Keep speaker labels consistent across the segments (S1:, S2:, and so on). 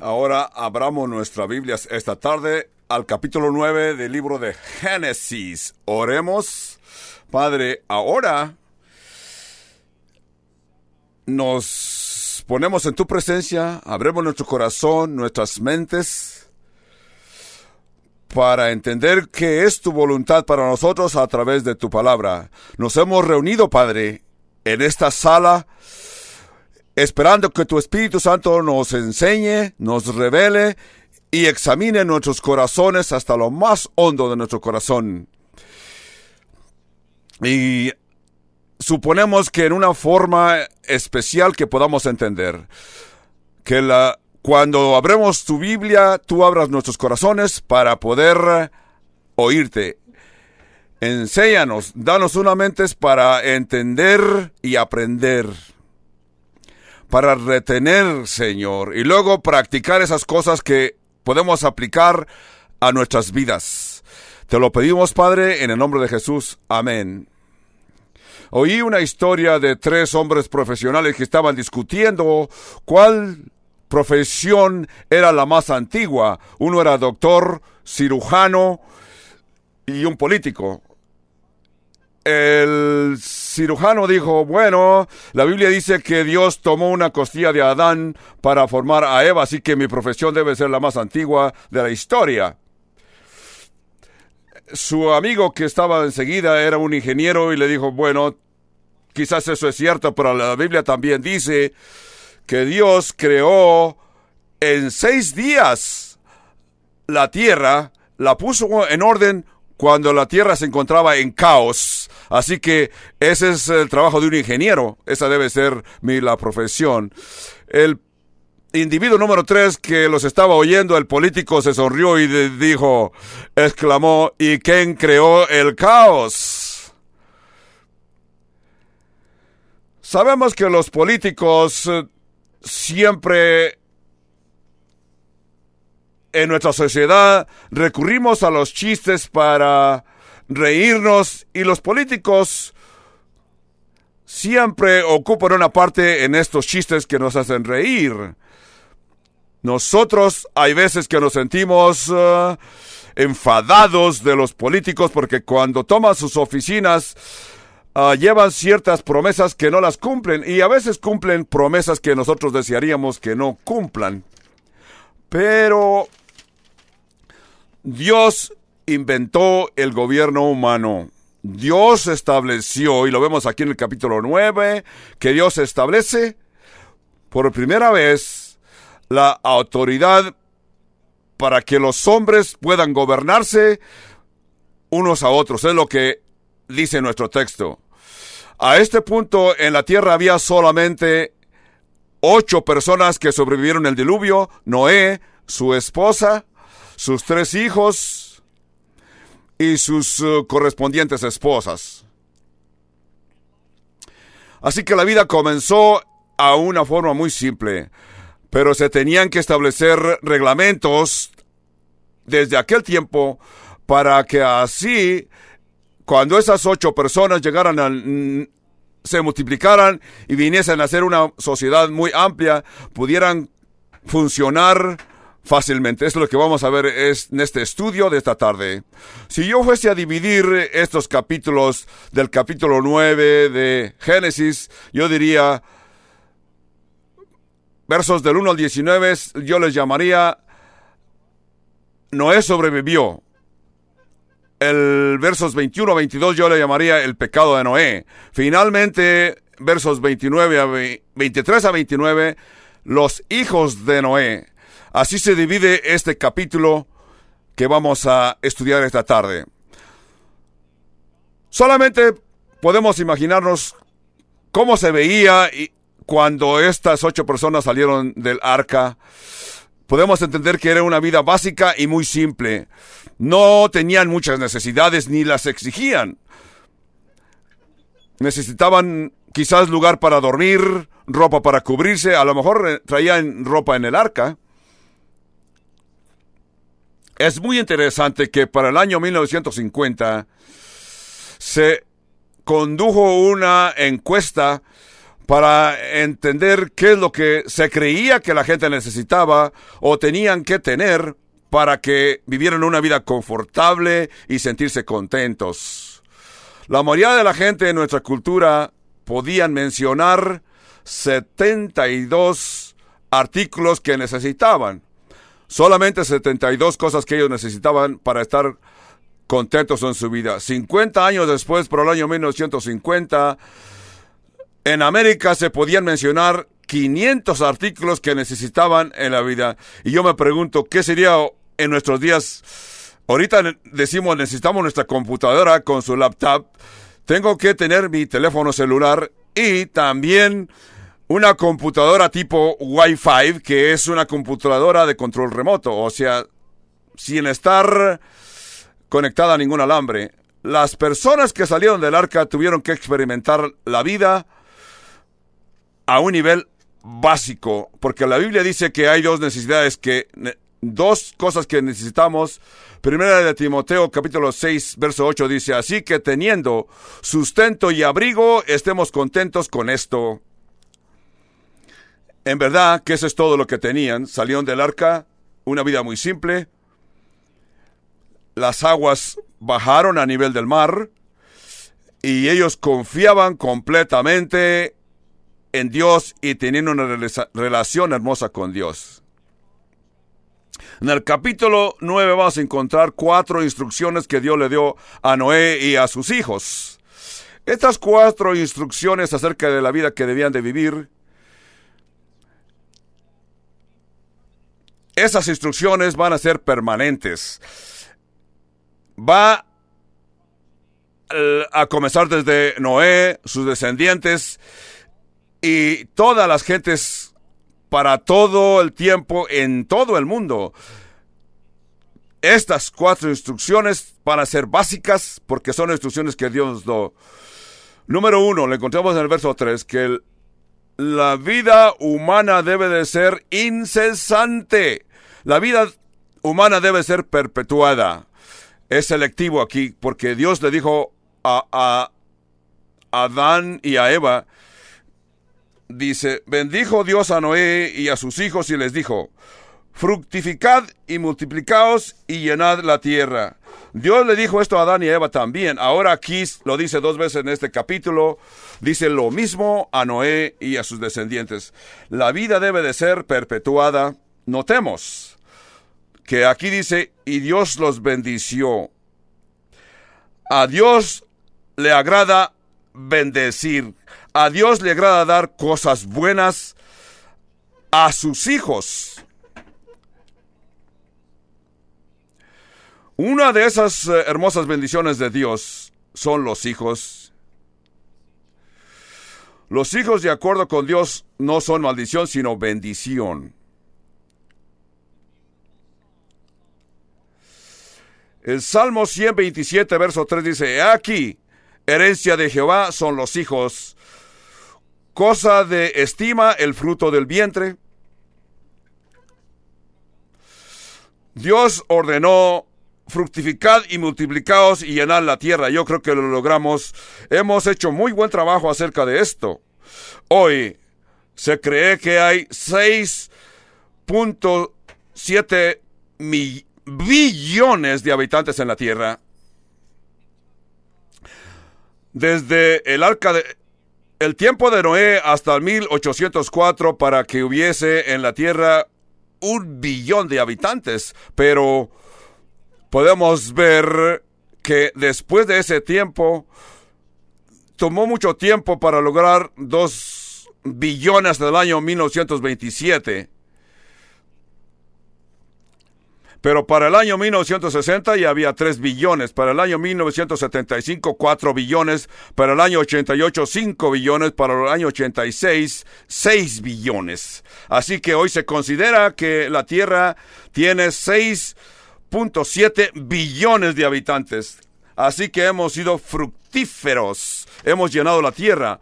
S1: Ahora abramos nuestras Biblias esta tarde al capítulo 9 del libro de Génesis. Oremos. Padre, ahora nos ponemos en tu presencia, abrimos nuestro corazón, nuestras mentes, para entender qué es tu voluntad para nosotros a través de tu palabra. Nos hemos reunido, Padre, en esta sala, esperando que tu Espíritu Santo nos enseñe, nos revele y examine nuestros corazones hasta lo más hondo de nuestro corazón. Y suponemos que en una forma especial que podamos entender, que cuando abremos tu Biblia, tú abras nuestros corazones para poder oírte. Enséñanos, danos una mente para entender y aprender, para retener, Señor, y luego practicar esas cosas que podemos aplicar a nuestras vidas. Te lo pedimos, Padre, en el nombre de Jesús. Amén. Oí una historia de 3 hombres profesionales que estaban discutiendo cuál profesión era la más antigua. Uno era doctor, cirujano y un político. El cirujano dijo, bueno, la Biblia dice que Dios tomó una costilla de Adán para formar a Eva, así que mi profesión debe ser la más antigua de la historia. Su amigo que estaba enseguida era un ingeniero y le dijo, bueno, quizás eso es cierto, pero la Biblia también dice que Dios creó en 6 días la tierra, la puso en orden cuando la tierra se encontraba en caos. Así que ese es el trabajo de un ingeniero. Esa debe ser la profesión. El individuo número 3 que los estaba oyendo, el político, se sonrió y exclamó, ¿y quién creó el caos? Sabemos que los políticos siempre en nuestra sociedad recurrimos a los chistes para reírnos, y los políticos siempre ocupan una parte en estos chistes que nos hacen reír. Nosotros hay veces que nos sentimos enfadados de los políticos porque cuando toman sus oficinas llevan ciertas promesas que no las cumplen, y a veces cumplen promesas que nosotros desearíamos que no cumplan. Pero Dios inventó el gobierno humano. Dios estableció, y lo vemos aquí en el capítulo 9, que Dios establece por primera vez la autoridad para que los hombres puedan gobernarse unos a otros. Es lo que dice nuestro texto. A este punto en la tierra había solamente 8 personas que sobrevivieron el diluvio: Noé, su esposa, sus 3 hijos y sus correspondientes esposas. Así que la vida comenzó a una forma muy simple, pero se tenían que establecer reglamentos desde aquel tiempo para que así, cuando esas 8 personas se multiplicaran y viniesen a ser una sociedad muy amplia, pudieran funcionar fácilmente. Esto es lo que vamos a ver en este estudio de esta tarde. Si yo fuese a dividir estos capítulos del capítulo 9 de Génesis, yo diría, versos del 1 al 19, yo les llamaría Noé sobrevivió. El versos 21 a 22 yo le llamaría el pecado de Noé. Finalmente, versos 23 a 29, los hijos de Noé. Así se divide este capítulo que vamos a estudiar esta tarde. Solamente podemos imaginarnos cómo se veía cuando estas 8 personas salieron del arca. Podemos entender que era una vida básica y muy simple. No tenían muchas necesidades ni las exigían. Necesitaban quizás lugar para dormir, ropa para cubrirse. A lo mejor traían ropa en el arca. Es muy interesante que para el año 1950 se condujo una encuesta para entender qué es lo que se creía que la gente necesitaba o tenían que tener para que vivieran una vida confortable y sentirse contentos. La mayoría de la gente en nuestra cultura podían mencionar 72 artículos que necesitaban. Solamente 72 cosas que ellos necesitaban para estar contentos en su vida. 50 años después, por el año 1950, en América se podían mencionar 500 artículos que necesitaban en la vida. Y yo me pregunto, ¿qué sería en nuestros días? Ahorita decimos, necesitamos nuestra computadora con su laptop. Tengo que tener mi teléfono celular y también una computadora tipo Wi-Fi, que es una computadora de control remoto, o sea, sin estar conectada a ningún alambre. Las personas que salieron del arca tuvieron que experimentar la vida a un nivel básico, porque la Biblia dice que hay dos cosas que necesitamos. Primera de Timoteo, capítulo 6, verso 8, dice, así que teniendo sustento y abrigo, estemos contentos con esto. En verdad que eso es todo lo que tenían. Salieron del arca, una vida muy simple. Las aguas bajaron a nivel del mar y ellos confiaban completamente en Dios y tenían una relación hermosa con Dios. En el capítulo 9 vamos a encontrar 4 instrucciones que Dios le dio a Noé y a sus hijos. Estas 4 instrucciones acerca de la vida que debían de vivir, esas instrucciones van a ser permanentes. Va a comenzar desde Noé, sus descendientes y todas las gentes para todo el tiempo en todo el mundo. Estas 4 instrucciones van a ser básicas porque son instrucciones que Dios dio. Número 1, le encontramos en el verso 3, que la vida humana debe de ser incesante. La vida humana debe ser perpetuada. Es selectivo aquí porque Dios le dijo a Adán y a Eva, dice, bendijo Dios a Noé y a sus hijos y les dijo, fructificad y multiplicaos y llenad la tierra. Dios le dijo esto a Adán y a Eva también. Ahora aquí lo dice 2 veces en este capítulo. Dice lo mismo a Noé y a sus descendientes. La vida debe de ser perpetuada. Notemos que aquí dice, y Dios los bendició. A Dios le agrada bendecir. A Dios le agrada dar cosas buenas a sus hijos. Una de esas hermosas bendiciones de Dios son los hijos. Los hijos, de acuerdo con Dios, no son maldición, sino bendición. El Salmo 127, verso 3 dice, he aquí, herencia de Jehová son los hijos, cosa de estima el fruto del vientre. Dios ordenó, fructificad y multiplicaos y llenad la tierra. Yo creo que lo logramos. Hemos hecho muy buen trabajo acerca de esto. Hoy se cree que hay 6.7 billones de habitantes en la tierra. Desde el tiempo de Noé hasta el 1804 para que hubiese en la tierra 1 billón de habitantes. Pero podemos ver que después de ese tiempo tomó mucho tiempo para lograr 2 billones del año 1927. Pero para el año 1960 ya había 3 billones. Para el año 1975, 4 billones. Para el año 88, 5 billones. Para el año 86, 6 billones. Así que hoy se considera que la Tierra tiene 6.7 billones de habitantes. Así que hemos sido fructíferos. Hemos llenado la Tierra.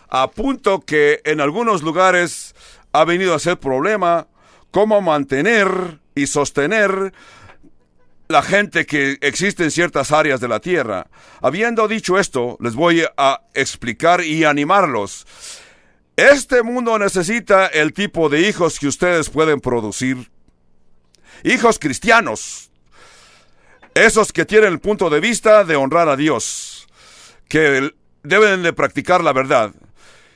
S1: A punto que en algunos lugares ha venido a ser problema cómo mantener y sostener la gente que existe en ciertas áreas de la tierra. Habiendo dicho esto, les voy a explicar y animarlos. Este mundo necesita el tipo de hijos que ustedes pueden producir. Hijos cristianos. Esos que tienen el punto de vista de honrar a Dios. Que deben de practicar la verdad.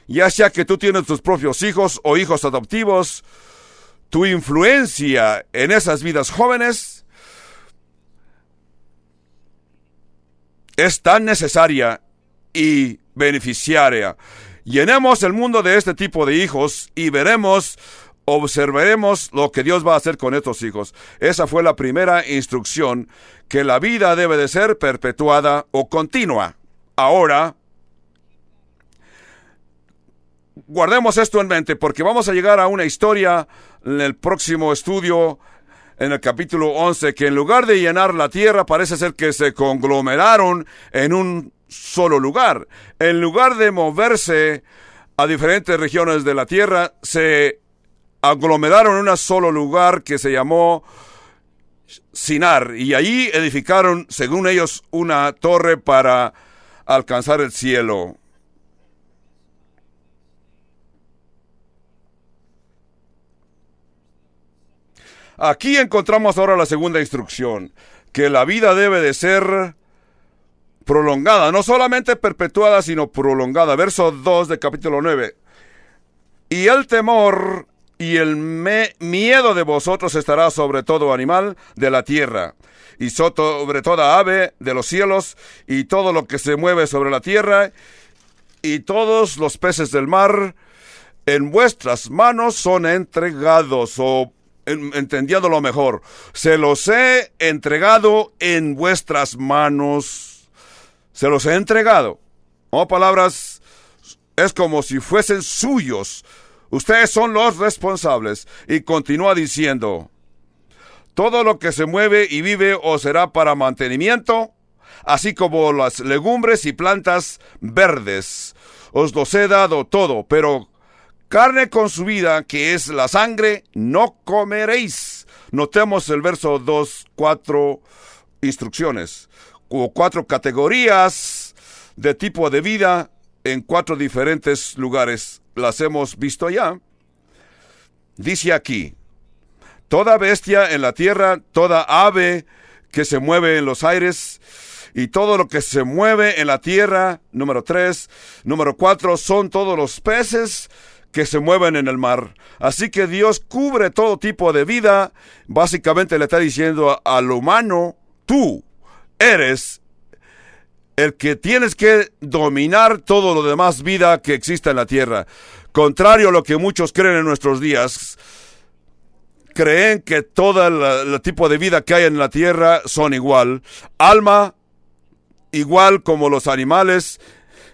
S1: Ya sea que tú tienes tus propios hijos o hijos adoptivos, tu influencia en esas vidas jóvenes es tan necesaria y beneficiaria. Llenemos el mundo de este tipo de hijos y observaremos lo que Dios va a hacer con estos hijos. Esa fue la primera instrucción, que la vida debe de ser perpetuada o continua. Ahora, guardemos esto en mente, porque vamos a llegar a una historia en el próximo estudio, en el capítulo 11, que en lugar de llenar la tierra, parece ser que se conglomeraron en un solo lugar. En lugar de moverse a diferentes regiones de la tierra, se aglomeraron en un solo lugar que se llamó Sinar, y allí edificaron, según ellos, una torre para alcanzar el cielo. Aquí encontramos ahora la segunda instrucción, que la vida debe de ser prolongada, no solamente perpetuada, sino prolongada. Verso 2 del capítulo 9. Y el temor y el miedo de vosotros estará sobre todo animal de la tierra, y sobre toda ave de los cielos, y todo lo que se mueve sobre la tierra, y todos los peces del mar, en vuestras manos son entregados, o entendiéndolo mejor, se los he entregado en vuestras manos. Se los he entregado. O palabras, es como si fuesen suyos. Ustedes son los responsables. Y continúa diciendo, todo lo que se mueve y vive os será para mantenimiento, así como las legumbres y plantas verdes. Os los he dado todo, pero carne con su vida, que es la sangre, no comeréis. Notemos el verso 2, 4 instrucciones, o 4 categorías de tipo de vida en 4 diferentes lugares. Las hemos visto ya. Dice aquí, toda bestia en la tierra, toda ave que se mueve en los aires, y todo lo que se mueve en la tierra, número 3. Número 4, son todos los peces que se mueven en el mar. Así que Dios cubre todo tipo de vida. Básicamente le está diciendo al humano, tú eres el que tienes que dominar todo lo demás vida que exista en la tierra. Contrario a lo que muchos creen en nuestros días, creen que todo el tipo de vida que hay en la tierra son igual. Alma, igual como los animales,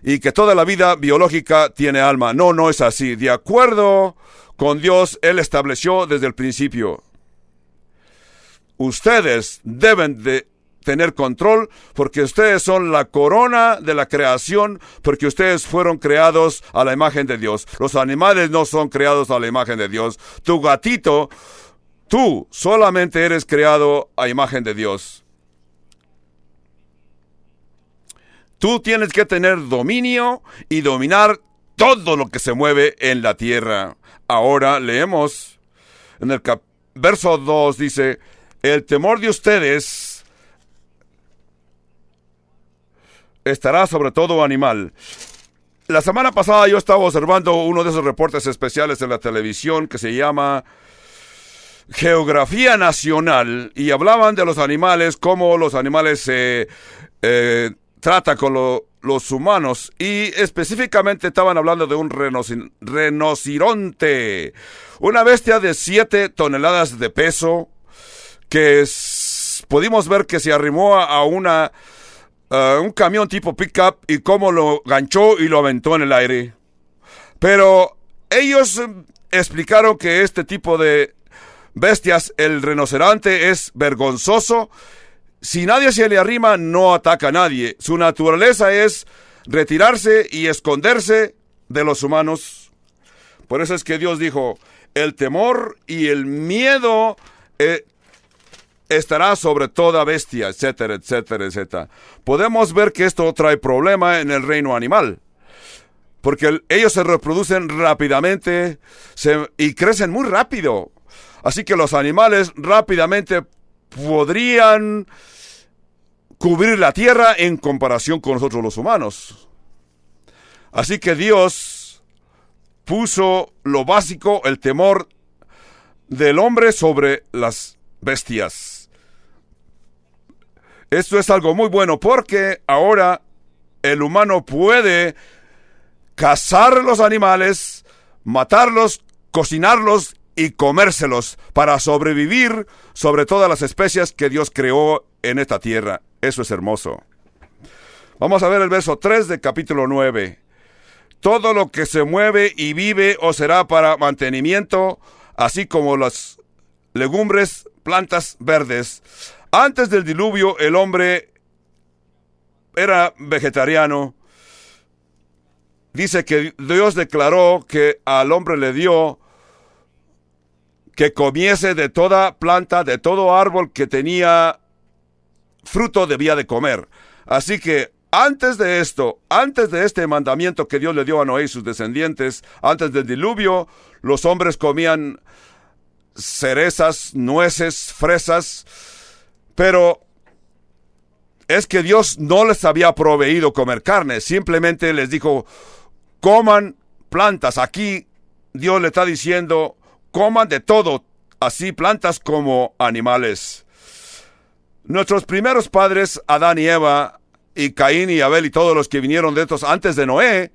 S1: y que toda la vida biológica tiene alma. No, no es así. De acuerdo con Dios, Él estableció desde el principio. Ustedes deben de tener control, porque ustedes son la corona de la creación, porque ustedes fueron creados a la imagen de Dios. Los animales no son creados a la imagen de Dios. Tu gatito, tú solamente eres creado a imagen de Dios. Tú tienes que tener dominio y dominar todo lo que se mueve en la tierra. Ahora leemos en el verso 2, dice, el temor de ustedes estará sobre todo animal. La semana pasada yo estaba observando uno de esos reportes especiales en la televisión que se llama Geografía Nacional, y hablaban de los animales, cómo los animales se trata con los humanos, y específicamente estaban hablando de un rinoceronte, una bestia de 7 toneladas de peso, que pudimos ver que se arrimó a un camión tipo pickup, y cómo lo ganchó y lo aventó en el aire. Pero ellos explicaron que este tipo de bestias, el rinoceronte, es vergonzoso. Si nadie se le arrima, no ataca a nadie. Su naturaleza es retirarse y esconderse de los humanos. Por eso es que Dios dijo, el temor y el miedo estará sobre toda bestia, etcétera, etcétera, etcétera. Podemos ver que esto trae problema en el reino animal. porque ellos se reproducen rápidamente y crecen muy rápido. Así que los animales rápidamente podrían cubrir la tierra en comparación con nosotros los humanos. Así que Dios puso lo básico, el temor del hombre sobre las bestias. Esto es algo muy bueno porque ahora el humano puede cazar los animales, matarlos, cocinarlos y comérselos para sobrevivir sobre todas las especies que Dios creó en esta tierra. Eso es hermoso. Vamos a ver el verso 3 de capítulo 9. Todo lo que se mueve y vive os será para mantenimiento, así como las legumbres, plantas verdes. Antes del diluvio, el hombre era vegetariano. Dice que Dios declaró que al hombre le dio que comiese de toda planta, de todo árbol que tenía fruto debía de comer. Así que antes de esto, antes de este mandamiento que Dios le dio a Noé y sus descendientes, antes del diluvio, los hombres comían cerezas, nueces, fresas, pero es que Dios no les había proveído comer carne, simplemente les dijo, coman plantas. Aquí Dios le está diciendo, coman de todo, así plantas como animales. Nuestros primeros padres, Adán y Eva, y Caín y Abel y todos los que vinieron de estos antes de Noé,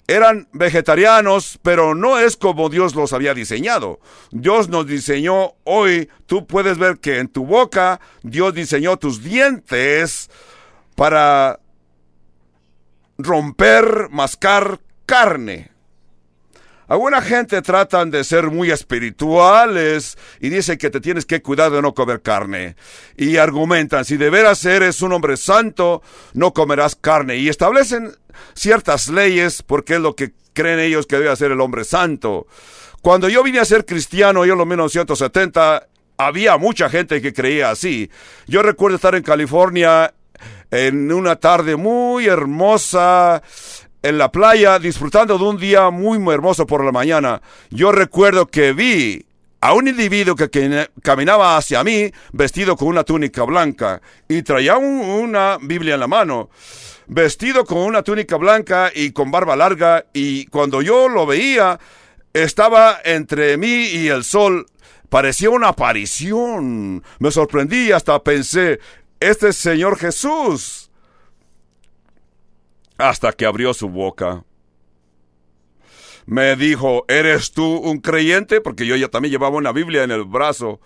S1: eran vegetarianos, pero no es como Dios los había diseñado. Dios nos diseñó hoy, tú puedes ver que en tu boca Dios diseñó tus dientes para romper, mascar carne. Alguna gente tratan de ser muy espirituales y dicen que te tienes que cuidar de no comer carne. Y argumentan, si de veras eres un hombre santo, no comerás carne. Y establecen ciertas leyes porque es lo que creen ellos que debe hacer el hombre santo. Cuando yo vine a ser cristiano, yo en los 1970, había mucha gente que creía así. Yo recuerdo estar en California en una tarde muy hermosa, en la playa, disfrutando de un día muy hermoso por la mañana. Yo recuerdo que vi a un individuo que caminaba hacia mí, vestido con una túnica blanca, y traía una Biblia en la mano, vestido con una túnica blanca y con barba larga, y cuando yo lo veía, estaba entre mí y el sol, parecía una aparición. Me sorprendí, hasta pensé, este es Señor Jesús. Hasta que abrió su boca. Me dijo, ¿eres tú un creyente? Porque yo ya también llevaba una Biblia en el brazo.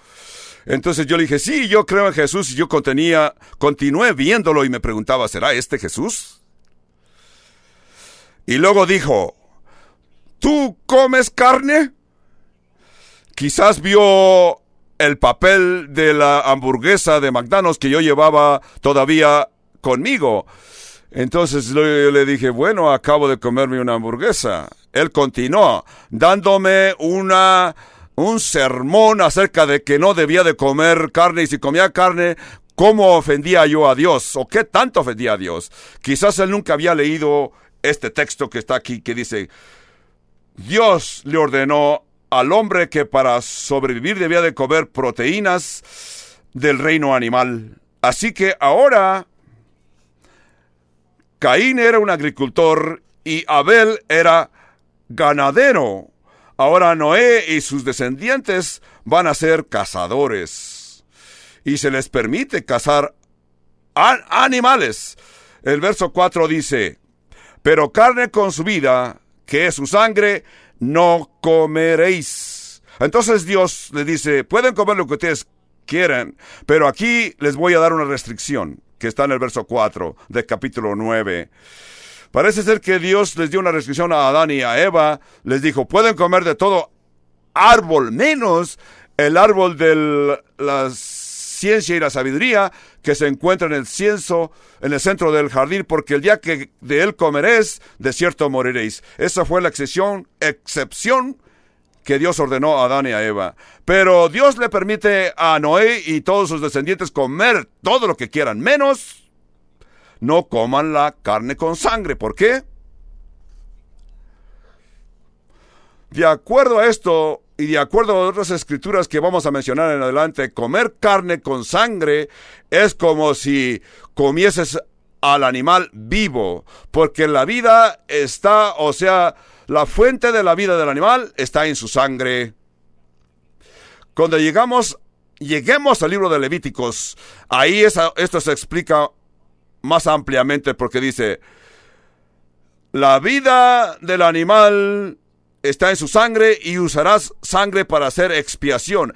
S1: Entonces yo le dije, sí, yo creo en Jesús. Y yo continué viéndolo y me preguntaba, ¿será este Jesús? Y luego dijo, ¿tú comes carne? Quizás vio el papel de la hamburguesa de McDonald's que yo llevaba todavía conmigo. Entonces yo le dije, bueno, acabo de comerme una hamburguesa. Él continuó dándome un sermón acerca de que no debía de comer carne, y si comía carne, ¿cómo ofendía yo a Dios? ¿O qué tanto ofendía a Dios? Quizás él nunca había leído este texto que está aquí, que dice, Dios le ordenó al hombre que para sobrevivir debía de comer proteínas del reino animal. Así que ahora Caín era un agricultor y Abel era ganadero. Ahora Noé y sus descendientes van a ser cazadores. Y se les permite cazar animales. El verso 4 dice, pero carne con su vida, que es su sangre, no comeréis. Entonces Dios les dice, pueden comer lo que ustedes quieran, pero aquí les voy a dar una restricción, que está en el verso 4 del capítulo 9. Parece ser que Dios les dio una restricción a Adán y a Eva. Les dijo, pueden comer de todo árbol, menos el árbol de la ciencia y la sabiduría, que se encuentra en el centro del jardín, porque el día que de él comeréis, de cierto moriréis. Esa fue la excepción que Dios ordenó a Adán y a Eva. Pero Dios le permite a Noé y todos sus descendientes comer todo lo que quieran, menos no coman la carne con sangre. ¿Por qué? De acuerdo a esto y de acuerdo a otras escrituras que vamos a mencionar en adelante, comer carne con sangre es como si comieses al animal vivo, porque la vida está, o sea, la fuente de la vida del animal está en su sangre. Cuando lleguemos al libro de Levíticos, ahí esto se explica más ampliamente, porque dice: la vida del animal está en su sangre, y usarás sangre para hacer expiación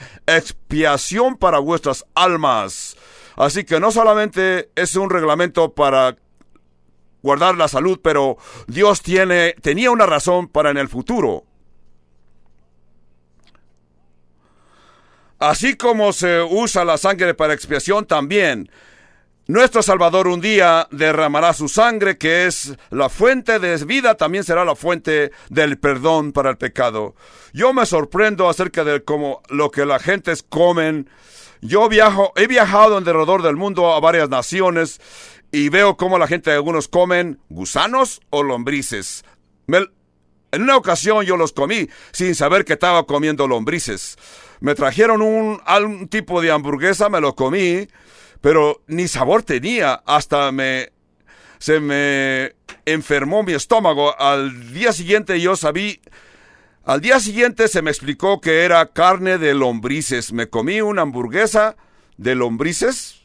S1: para vuestras almas. Así que no solamente es un reglamento para guardar la salud, pero Dios tenía una razón para en el futuro. Así como se usa la sangre para expiación, también nuestro Salvador un día derramará su sangre, que es la fuente de vida, también será la fuente del perdón para el pecado. Yo me sorprendo acerca de cómo lo que la gente comen. He viajado alrededor del mundo a varias naciones y veo cómo la gente, algunos comen gusanos o lombrices. En una ocasión yo los comí sin saber que estaba comiendo lombrices. Me trajeron un tipo de hamburguesa, me lo comí, pero ni sabor tenía. Hasta se me enfermó mi estómago. Al día siguiente se me explicó que era carne de lombrices. Me comí una hamburguesa de lombrices.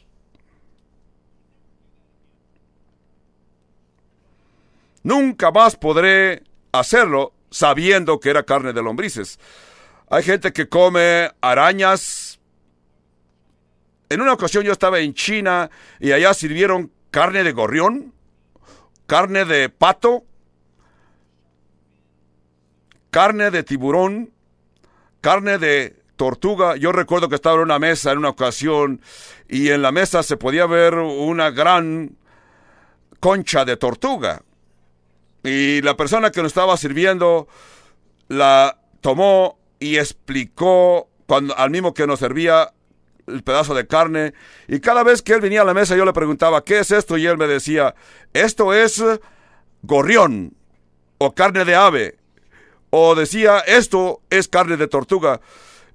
S1: Nunca más podré hacerlo sabiendo que era carne de lombrices. Hay gente que come arañas. En una ocasión yo estaba en China y allá sirvieron carne de gorrión, carne de pato, carne de tiburón, carne de tortuga. Yo recuerdo que estaba en una mesa en una ocasión y en la mesa se podía ver una gran concha de tortuga. Y la persona que nos estaba sirviendo la tomó y explicó al mismo que nos servía el pedazo de carne. Y cada vez que él venía a la mesa yo le preguntaba: ¿qué es esto? Y él me decía: esto es gorrión o carne de ave. O decía: esto es carne de tortuga.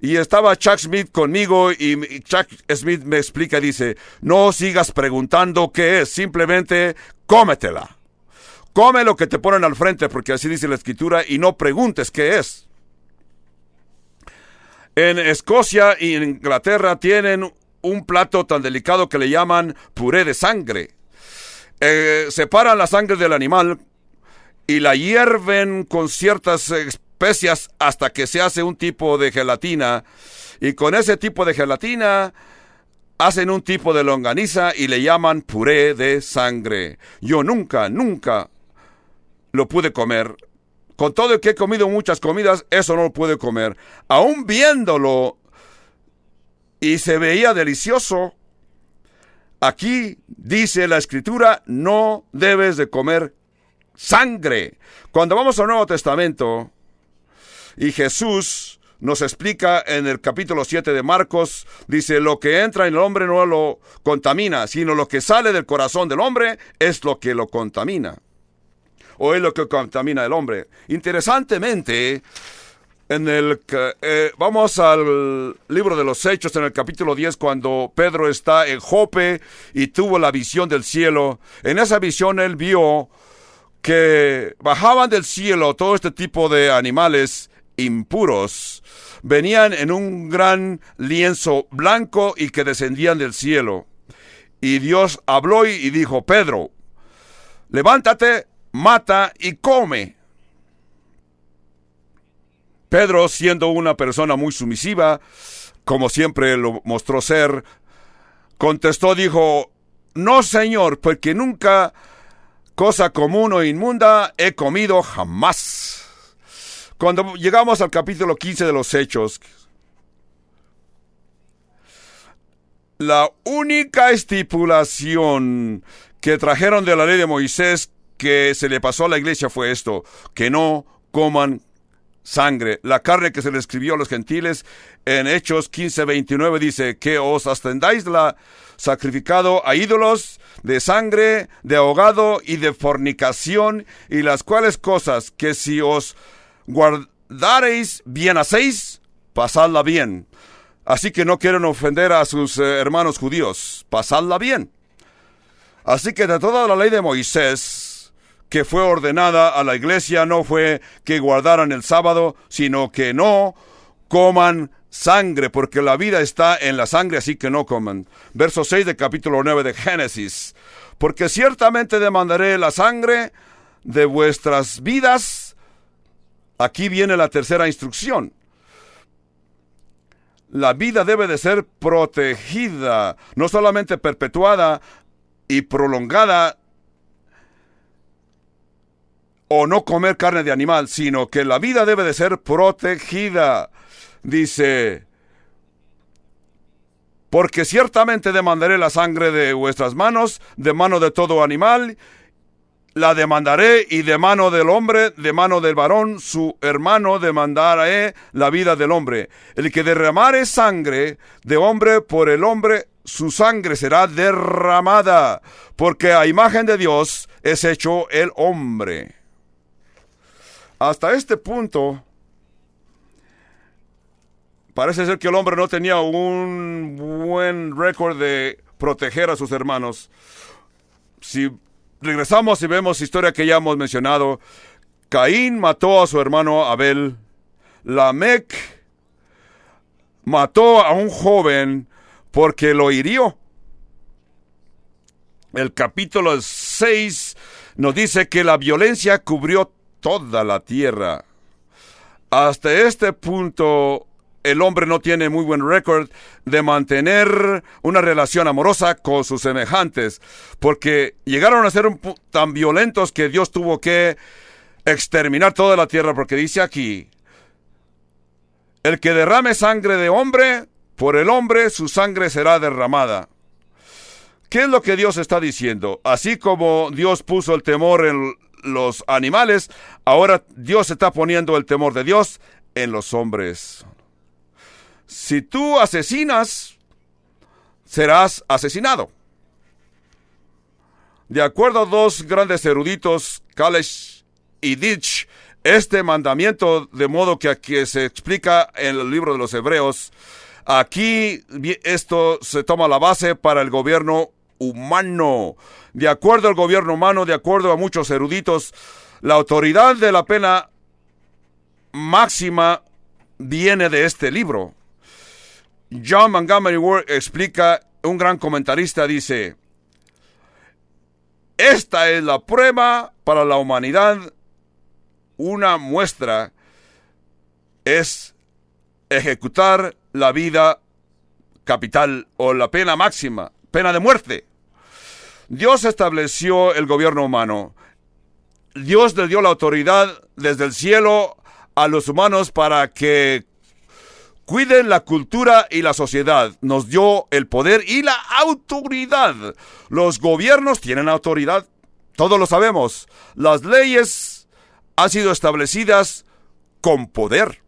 S1: Y estaba Chuck Smith conmigo y Chuck Smith me explica y dice: no sigas preguntando qué es, simplemente cómetela. Come lo que te ponen al frente, porque así dice la escritura, y no preguntes qué es. En Escocia y en Inglaterra tienen un plato tan delicado que le llaman puré de sangre. Separan la sangre del animal y la hierven con ciertas especias hasta que se hace un tipo de gelatina. Y con ese tipo de gelatina hacen un tipo de longaniza y le llaman puré de sangre. Yo nunca lo pude comer. Con todo el que he comido muchas comidas, eso no lo pude comer. Aún viéndolo, y se veía delicioso, aquí dice la escritura: no debes de comer sangre. Cuando vamos al Nuevo Testamento, y Jesús nos explica en el capítulo 7 de Marcos, dice: lo que entra en el hombre no lo contamina, sino lo que sale del corazón del hombre es lo que lo contamina. O es lo que contamina al hombre. Interesantemente, vamos al libro de los Hechos, en el capítulo 10, cuando Pedro está en Jope y tuvo la visión del cielo. En esa visión él vio que bajaban del cielo todo este tipo de animales impuros. Venían en un gran lienzo blanco y que descendían del cielo. Y Dios habló y dijo: Pedro, levántate, mata y come. Pedro, siendo una persona muy sumisiva, como siempre lo mostró ser, contestó, dijo: no, Señor, porque nunca cosa común o inmunda he comido jamás. Cuando llegamos al capítulo 15 de los Hechos, la única estipulación que trajeron de la ley de Moisés que se le pasó a la iglesia fue esto: que no coman sangre. La carne que se le escribió a los gentiles en Hechos 15:29 dice: que os abstengáis de la sacrificado a ídolos, de sangre, de ahogado y de fornicación, y las cuales cosas que si os dareis, bien hacéis, pasadla bien. Así que no quieren ofender a sus hermanos judíos, pasadla bien. Así que de toda la ley de Moisés que fue ordenada a la iglesia no fue que guardaran el sábado, sino que no coman sangre, porque la vida está en la sangre, así que no coman. Verso 6 del capítulo 9 de Génesis. Porque ciertamente demandaré la sangre de vuestras vidas. Aquí viene la tercera instrucción. La vida debe de ser protegida, no solamente perpetuada y prolongada, o no comer carne de animal, sino que la vida debe de ser protegida. Dice, porque ciertamente demandaré la sangre de vuestras manos, de mano de todo animal, la demandaré, y de mano del hombre, de mano del varón, su hermano, demandaré la vida del hombre. El que derramare sangre de hombre por el hombre, su sangre será derramada, porque a imagen de Dios es hecho el hombre. Hasta este punto, parece ser que el hombre no tenía un buen récord de proteger a sus hermanos. Si regresamos y vemos historia que ya hemos mencionado, Caín mató a su hermano Abel. Lamec mató a un joven porque lo hirió. El capítulo 6 nos dice que la violencia cubrió toda la tierra. Hasta este punto, el hombre no tiene muy buen récord de mantener una relación amorosa con sus semejantes, porque llegaron a ser tan violentos que Dios tuvo que exterminar toda la tierra, porque dice aquí, el que derrame sangre de hombre, por el hombre su sangre será derramada. ¿Qué es lo que Dios está diciendo? Así como Dios puso el temor en los animales, ahora Dios está poniendo el temor de Dios en los hombres. Si tú asesinas, serás asesinado. De acuerdo a dos grandes eruditos, Kalesh y Ditch, este mandamiento, de modo que aquí se explica en el libro de los Hebreos, aquí esto se toma la base para el gobierno humano. De acuerdo al gobierno humano, de acuerdo a muchos eruditos, la autoridad de la pena máxima viene de este libro. John Montgomery Ward explica, un gran comentarista dice, esta es la prueba para la humanidad. Una muestra es ejecutar la vida capital o la pena máxima, pena de muerte. Dios estableció el gobierno humano. Dios le dio la autoridad desde el cielo a los humanos para que cuiden la cultura y la sociedad. Nos dio el poder y la autoridad. Los gobiernos tienen autoridad. Todos lo sabemos. Las leyes han sido establecidas con poder.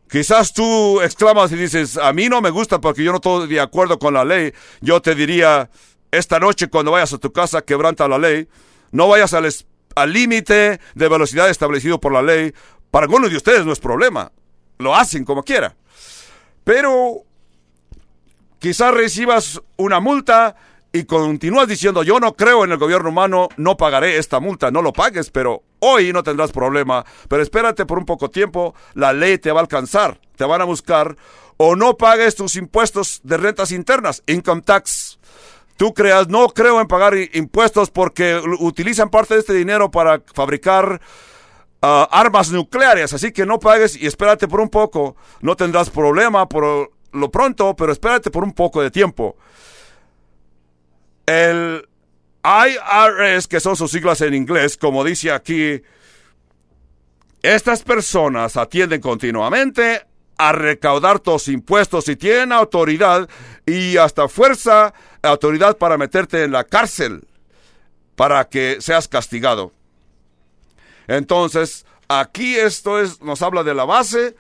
S1: Quizás tú exclamas y dices, a mí no me gusta porque yo no estoy de acuerdo con la ley. Yo te diría, esta noche cuando vayas a tu casa, quebranta la ley. No vayas al límite de velocidad establecido por la ley. Para algunos de ustedes no es problema. Lo hacen como quiera. Pero quizás recibas una multa y continúas diciendo, yo no creo en el gobierno humano, no pagaré esta multa. No lo pagues, pero hoy no tendrás problema. Pero espérate por un poco tiempo, la ley te va a alcanzar, te van a buscar. O no pagues tus impuestos de rentas internas, income tax. Tú creas, no creo en pagar impuestos porque utilizan parte de este dinero para fabricar armas nucleares, así que no pagues y espérate por un poco. No tendrás problema por lo pronto, pero espérate por un poco de tiempo. El IRS, que son sus siglas en inglés, como dice aquí, estas personas atienden continuamente a recaudar tus impuestos y tienen autoridad y hasta autoridad para meterte en la cárcel para que seas castigado. Entonces, aquí nos habla de la base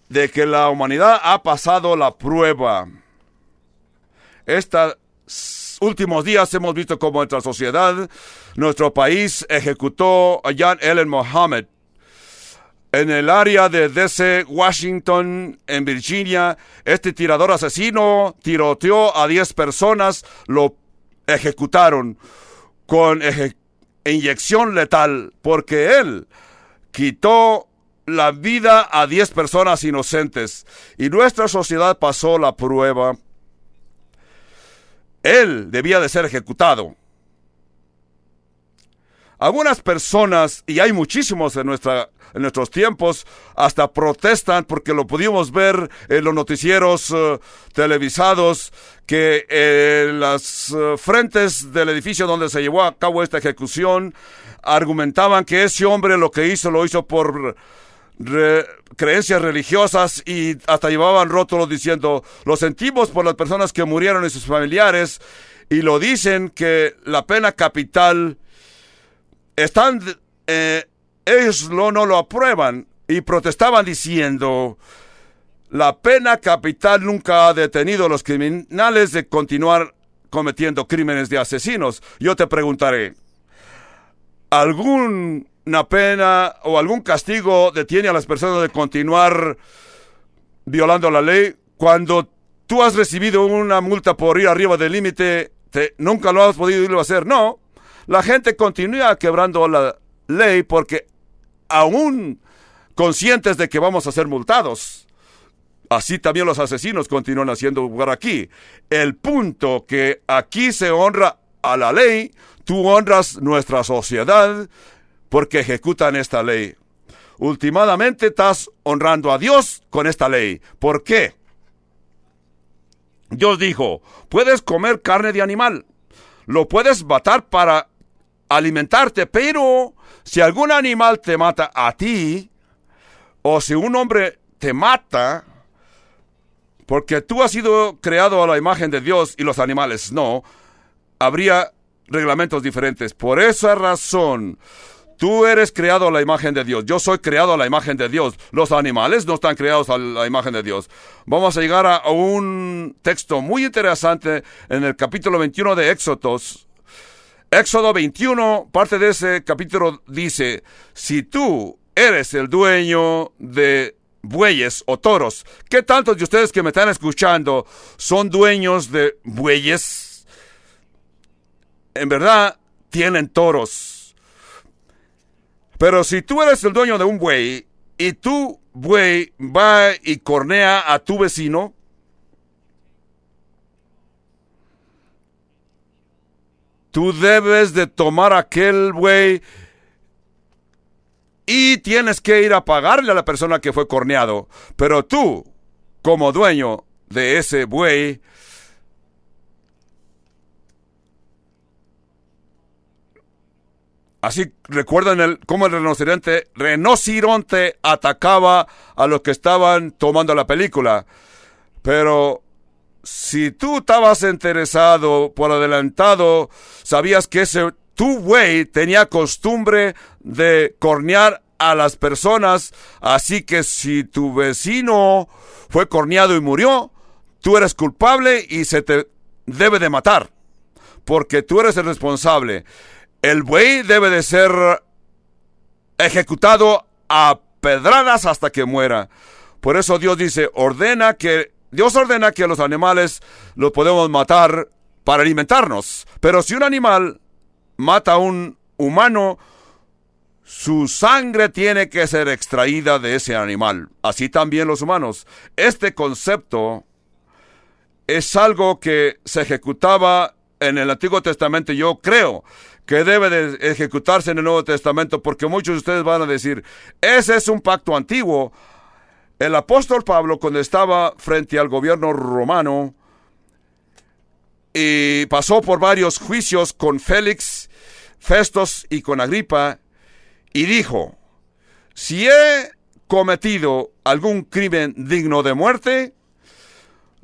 S1: de que la humanidad ha pasado la prueba. Estos últimos días hemos visto cómo nuestra sociedad, nuestro país ejecutó a Jan Ellen Mohammed, En el área de D.C., Washington, en Virginia, este tirador asesino tiroteó a 10 personas, lo ejecutaron con inyección letal, porque él quitó la vida a 10 personas inocentes. Y nuestra sociedad pasó la prueba. Él debía de ser ejecutado. Algunas personas, y hay muchísimos en nuestros tiempos, hasta protestan porque lo pudimos ver en los noticieros televisados, que en las frentes del edificio donde se llevó a cabo esta ejecución, argumentaban que ese hombre lo hizo por creencias religiosas, y hasta llevaban rótulos diciendo: lo sentimos por las personas que murieron y sus familiares, y lo dicen que la pena capital ellos no lo aprueban, y protestaban diciendo: la pena capital nunca ha detenido a los criminales de continuar cometiendo crímenes de asesinos. Yo te preguntaré, ¿alguna pena o algún castigo detiene a las personas de continuar violando la ley? Cuando tú has recibido una multa por ir arriba del límite, nunca lo has podido ir a hacer. No, la gente continúa quebrando la ley porque aún conscientes de que vamos a ser multados. Así también los asesinos continúan haciendo lugar aquí. El punto que aquí se honra a la ley, tú honras nuestra sociedad porque ejecutan esta ley. Últimamente estás honrando a Dios con esta ley. ¿Por qué? Dios dijo: puedes comer carne de animal, lo puedes matar para alimentarte, pero si algún animal te mata a ti, o si un hombre te mata, porque tú has sido creado a la imagen de Dios y los animales no, habría reglamentos diferentes. Por esa razón, tú eres creado a la imagen de Dios. Yo soy creado a la imagen de Dios. Los animales no están creados a la imagen de Dios. Vamos a llegar a un texto muy interesante en el capítulo 21 de Éxodos. Éxodo 21, parte de ese capítulo dice: si tú eres el dueño de bueyes o toros, ¿qué tantos de ustedes que me están escuchando son dueños de bueyes? En verdad, tienen toros. Pero si tú eres el dueño de un buey y tu buey va y cornea a tu vecino, tú debes de tomar aquel buey y tienes que ir a pagarle a la persona que fue corneado. Pero tú, como dueño de ese buey, así recuerdan cómo el rinoceronte atacaba a los que estaban tomando la película. Pero si tú estabas interesado por adelantado, sabías que tu buey tenía costumbre de cornear a las personas, así que si tu vecino fue corneado y murió, tú eres culpable y se te debe de matar, porque tú eres el responsable. El buey debe de ser ejecutado a pedradas hasta que muera. Por eso Dios ordena que los animales los podemos matar para alimentarnos. Pero si un animal mata a un humano, su sangre tiene que ser extraída de ese animal. Así también los humanos. Este concepto es algo que se ejecutaba en el Antiguo Testamento. Yo creo que debe de ejecutarse en el Nuevo Testamento, porque muchos de ustedes van a decir: ese es un pacto antiguo. El apóstol Pablo, cuando estaba frente al gobierno romano y pasó por varios juicios con Félix, Festos y con Agripa, y dijo: si he cometido algún crimen digno de muerte,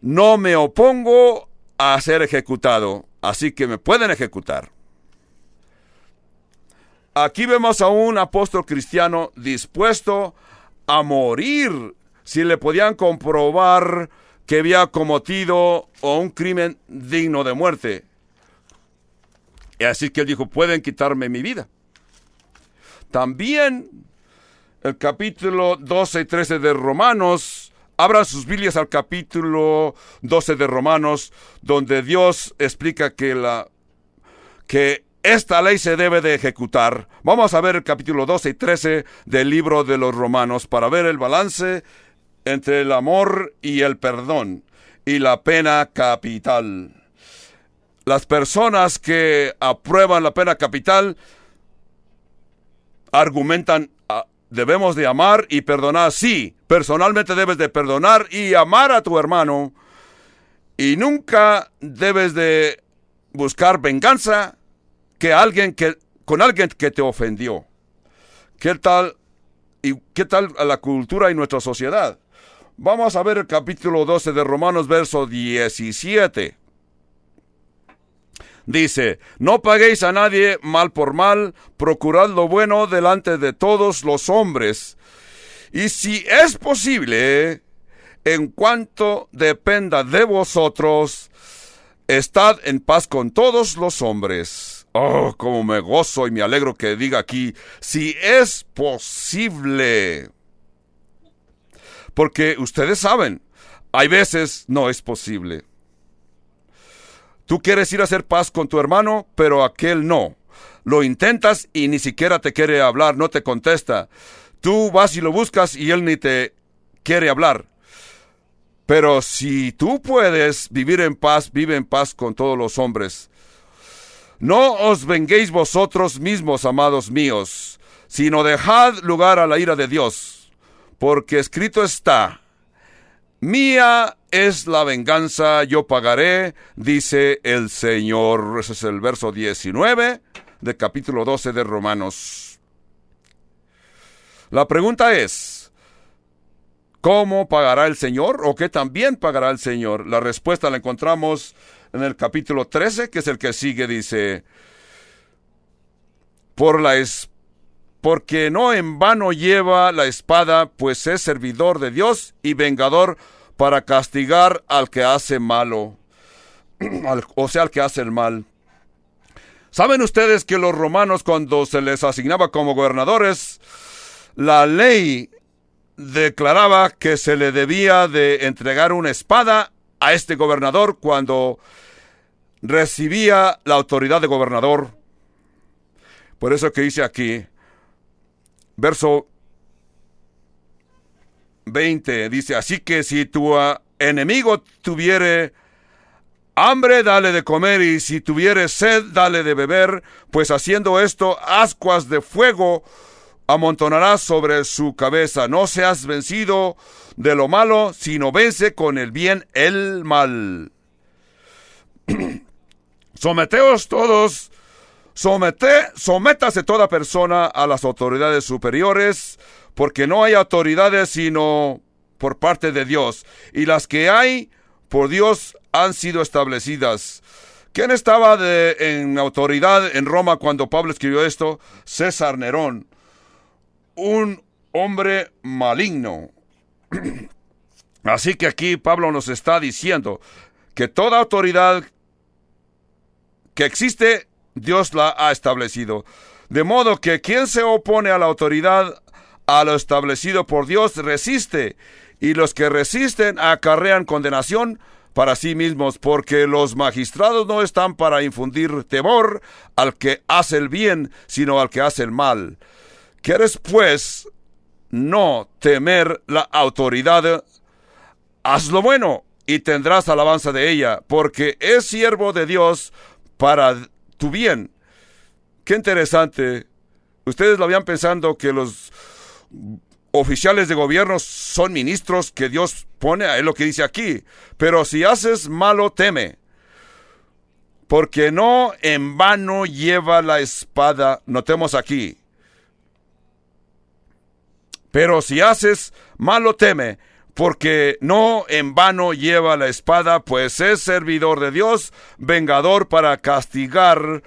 S1: no me opongo a ser ejecutado, así que me pueden ejecutar. Aquí vemos a un apóstol cristiano dispuesto a morir si le podían comprobar que había cometido un crimen digno de muerte. Y así que él dijo: pueden quitarme mi vida. También el capítulo 12 y 13 de Romanos. Abran sus Biblias al capítulo 12 de Romanos, donde Dios explica que esta ley se debe de ejecutar. Vamos a ver el capítulo 12 y 13 del libro de los Romanos para ver el balance entre el amor y el perdón y la pena capital. Las personas que aprueban la pena capital argumentan: debemos de amar y perdonar. Sí, personalmente debes de perdonar y amar a tu hermano, y nunca debes de buscar venganza con alguien que te ofendió. ¿Qué tal a la cultura y nuestra sociedad? Vamos a ver el capítulo 12 de Romanos, verso 17. Dice: no paguéis a nadie mal por mal, procurad lo bueno delante de todos los hombres. Y si es posible, en cuanto dependa de vosotros, estad en paz con todos los hombres. Oh, cómo me gozo y me alegro que diga aquí, si es posible. Porque ustedes saben, hay veces no es posible. Tú quieres ir a hacer paz con tu hermano, pero aquel no. Lo intentas y ni siquiera te quiere hablar, no te contesta. Tú vas y lo buscas y él ni te quiere hablar. Pero si tú puedes vivir en paz, vive en paz con todos los hombres. No os venguéis vosotros mismos, amados míos, sino dejad lugar a la ira de Dios. Porque escrito está: mía es la venganza, yo pagaré, dice el Señor. Ese es el verso 19 del capítulo 12 de Romanos. La pregunta es: ¿cómo pagará el Señor? ¿O qué también pagará el Señor? La respuesta la encontramos en el capítulo 13, que es el que sigue. Dice: porque no en vano lleva la espada, pues es servidor de Dios y vengador para castigar al que hace malo, o sea, al que hace el mal. ¿Saben ustedes que los romanos, cuando se les asignaba como gobernadores, la ley declaraba que se le debía de entregar una espada a este gobernador cuando recibía la autoridad de gobernador? Por eso que dice aquí, verso 20, dice: así que si tu enemigo tuviere hambre, dale de comer, y si tuviere sed, dale de beber, pues haciendo esto, ascuas de fuego amontonarás sobre su cabeza. No seas vencido de lo malo, sino vence con el bien el mal. Someteos todos, sométase toda persona a las autoridades superiores, porque no hay autoridades sino por parte de Dios, y las que hay por Dios han sido establecidas. ¿Quién estaba en autoridad en Roma cuando Pablo escribió esto? César Nerón, un hombre maligno. Así que aquí Pablo nos está diciendo que toda autoridad que existe, Dios la ha establecido. De modo que quien se opone a la autoridad, a lo establecido por Dios, resiste, y los que resisten acarrean condenación para sí mismos, porque los magistrados no están para infundir temor al que hace el bien, sino al que hace el mal. ¿Quieres, pues, no temer la autoridad? Haz lo bueno y tendrás alabanza de ella, porque es siervo de Dios para tu bien. Qué interesante. Ustedes lo habían pensando que los oficiales de gobierno son ministros que Dios pone, es lo que dice aquí. Pero si haces malo, teme, porque no en vano lleva la espada. Notemos aquí. Pero si haces malo, teme, porque no en vano lleva la espada, pues es servidor de Dios, vengador para castigar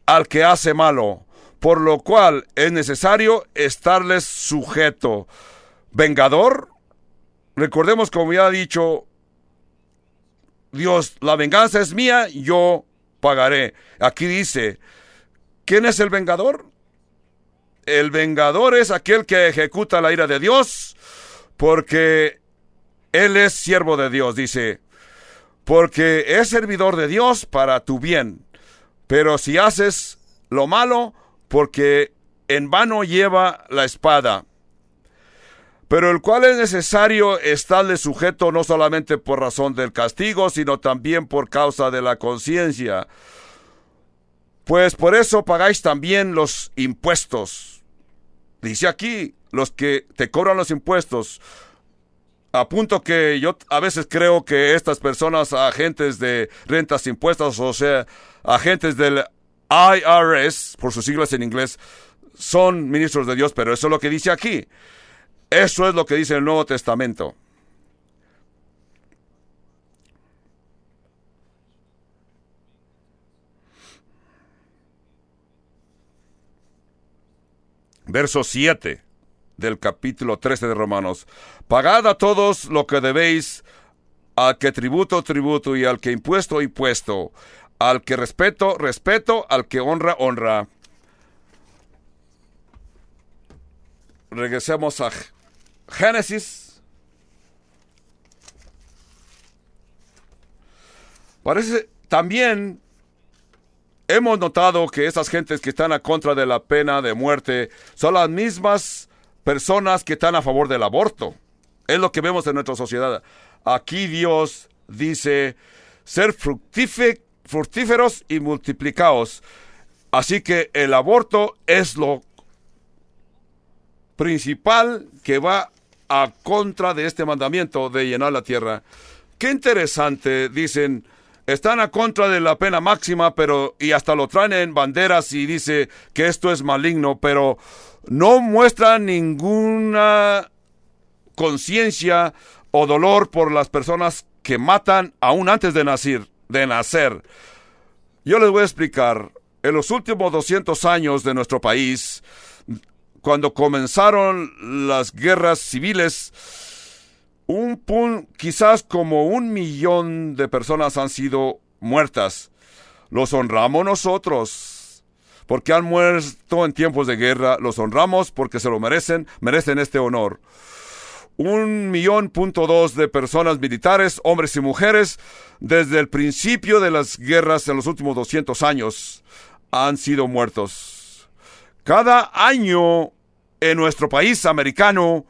S1: al que hace malo, por lo cual es necesario estarles sujeto. ¿Vengador? Recordemos, como ya ha dicho Dios, la venganza es mía, yo pagaré. Aquí dice, ¿quién es el vengador? el vengador es aquel que ejecuta la ira de Dios, porque Él es siervo de Dios, dice, porque es servidor de Dios para tu bien. Pero si haces lo malo, porque en vano lleva la espada. Pero el cual es necesario estarle sujeto no solamente por razón del castigo, sino también por causa de la conciencia. Pues por eso pagáis también los impuestos. Dice aquí, los que te cobran los impuestos. A punto que yo a veces creo que estas personas, agentes de rentas impuestos, o sea, agentes del IRS, por sus siglas en inglés, son ministros de Dios, pero eso es lo que dice aquí. Eso es lo que dice el Nuevo Testamento. Verso 7 del capítulo 13 de Romanos. Pagad a todos lo que debéis, al que tributo, tributo, y al que impuesto, impuesto, al que respeto, respeto, al que honra, honra. Regresemos a Génesis. Parece también hemos notado que esas gentes que están a contra de la pena de muerte son las mismas personas que están a favor del aborto. Es lo que vemos en nuestra sociedad. Aquí Dios dice, ser fructíferos y multiplicaos. Así que el aborto es lo principal que va a contra de este mandamiento de llenar la tierra. Qué interesante, dicen, están a contra de la pena máxima, pero y hasta lo traen en banderas y dice que esto es maligno, pero no muestran ninguna conciencia o dolor por las personas que matan aún antes de nacer. Yo les voy a explicar. En los últimos 200 años de nuestro país, cuando comenzaron las guerras civiles, quizás como 1 millón de personas han sido muertas. Los honramos nosotros, porque han muerto en tiempos de guerra. Los honramos porque se lo merecen este honor. 1,2 millones de personas militares, hombres y mujeres, desde el principio de las guerras en los últimos 200 años, han sido muertos. Cada año en nuestro país americano,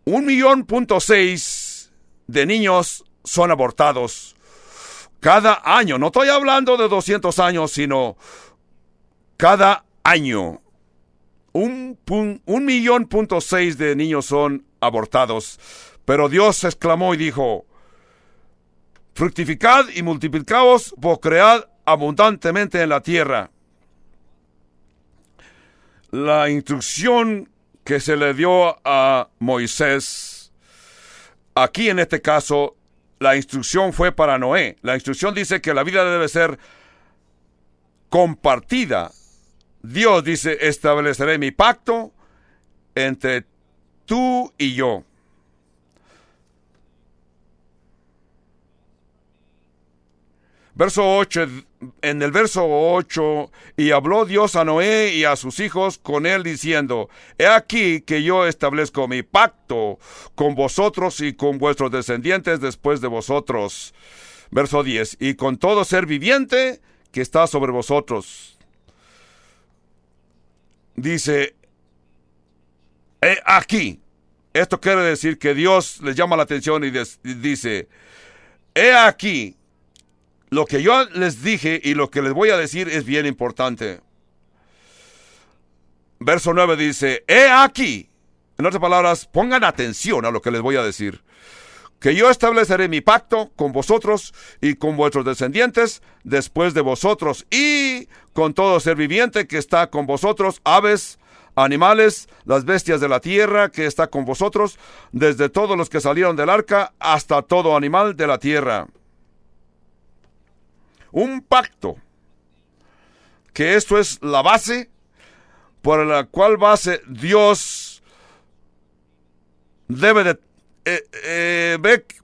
S1: 1,6 millones de niños son abortados. Cada año, no estoy hablando de 200 años, sino cada año. 1,6 millones de niños son abortados. Pero Dios exclamó y dijo, fructificad y multiplicaos, procread abundantemente en la tierra. La instrucción que se le dio a Moisés, aquí en este caso, la instrucción fue para Noé. La instrucción dice que la vida debe ser compartida. Dios dice, estableceré mi pacto entre tú y yo. Verso 8, en el verso 8, y habló Dios a Noé y a sus hijos con él diciendo, he aquí que yo establezco mi pacto con vosotros y con vuestros descendientes después de vosotros. Verso 10, y con todo ser viviente que está sobre vosotros. Dice, he aquí. Esto quiere decir que Dios les llama la atención y dice, he aquí. Lo que yo les dije y lo que les voy a decir es bien importante. Verso 9 dice, he aquí. En otras palabras, pongan atención a lo que les voy a decir. Que yo estableceré mi pacto con vosotros y con vuestros descendientes después de vosotros y con todo ser viviente que está con vosotros, aves, animales, las bestias de la tierra que está con vosotros, desde todos los que salieron del arca hasta todo animal de la tierra. Un pacto, que esto es la base por la cual Dios debe de...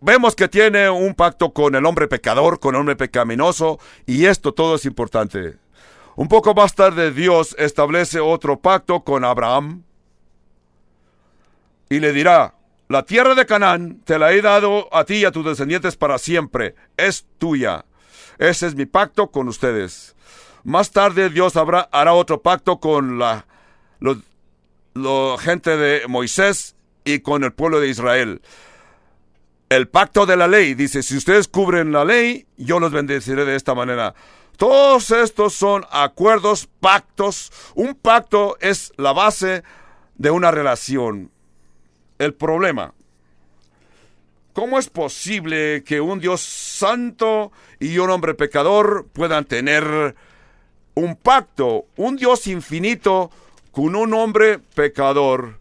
S1: vemos que tiene un pacto con el hombre pecador, con el hombre pecaminoso, y esto todo es importante. Un poco más tarde Dios establece otro pacto con Abraham y le dirá: la tierra de Canaán te la he dado a ti y a tus descendientes para siempre, es tuya. Ese es mi pacto con ustedes. Más tarde Dios hará otro pacto con la gente de Moisés y con el pueblo de Israel. El pacto de la ley dice: si ustedes cubren la ley, yo los bendeciré de esta manera. Todos estos son acuerdos, pactos. Un pacto es la base de una relación. El problema: ¿cómo es posible que un Dios santo y un hombre pecador puedan tener un pacto? Un Dios infinito con un hombre pecador.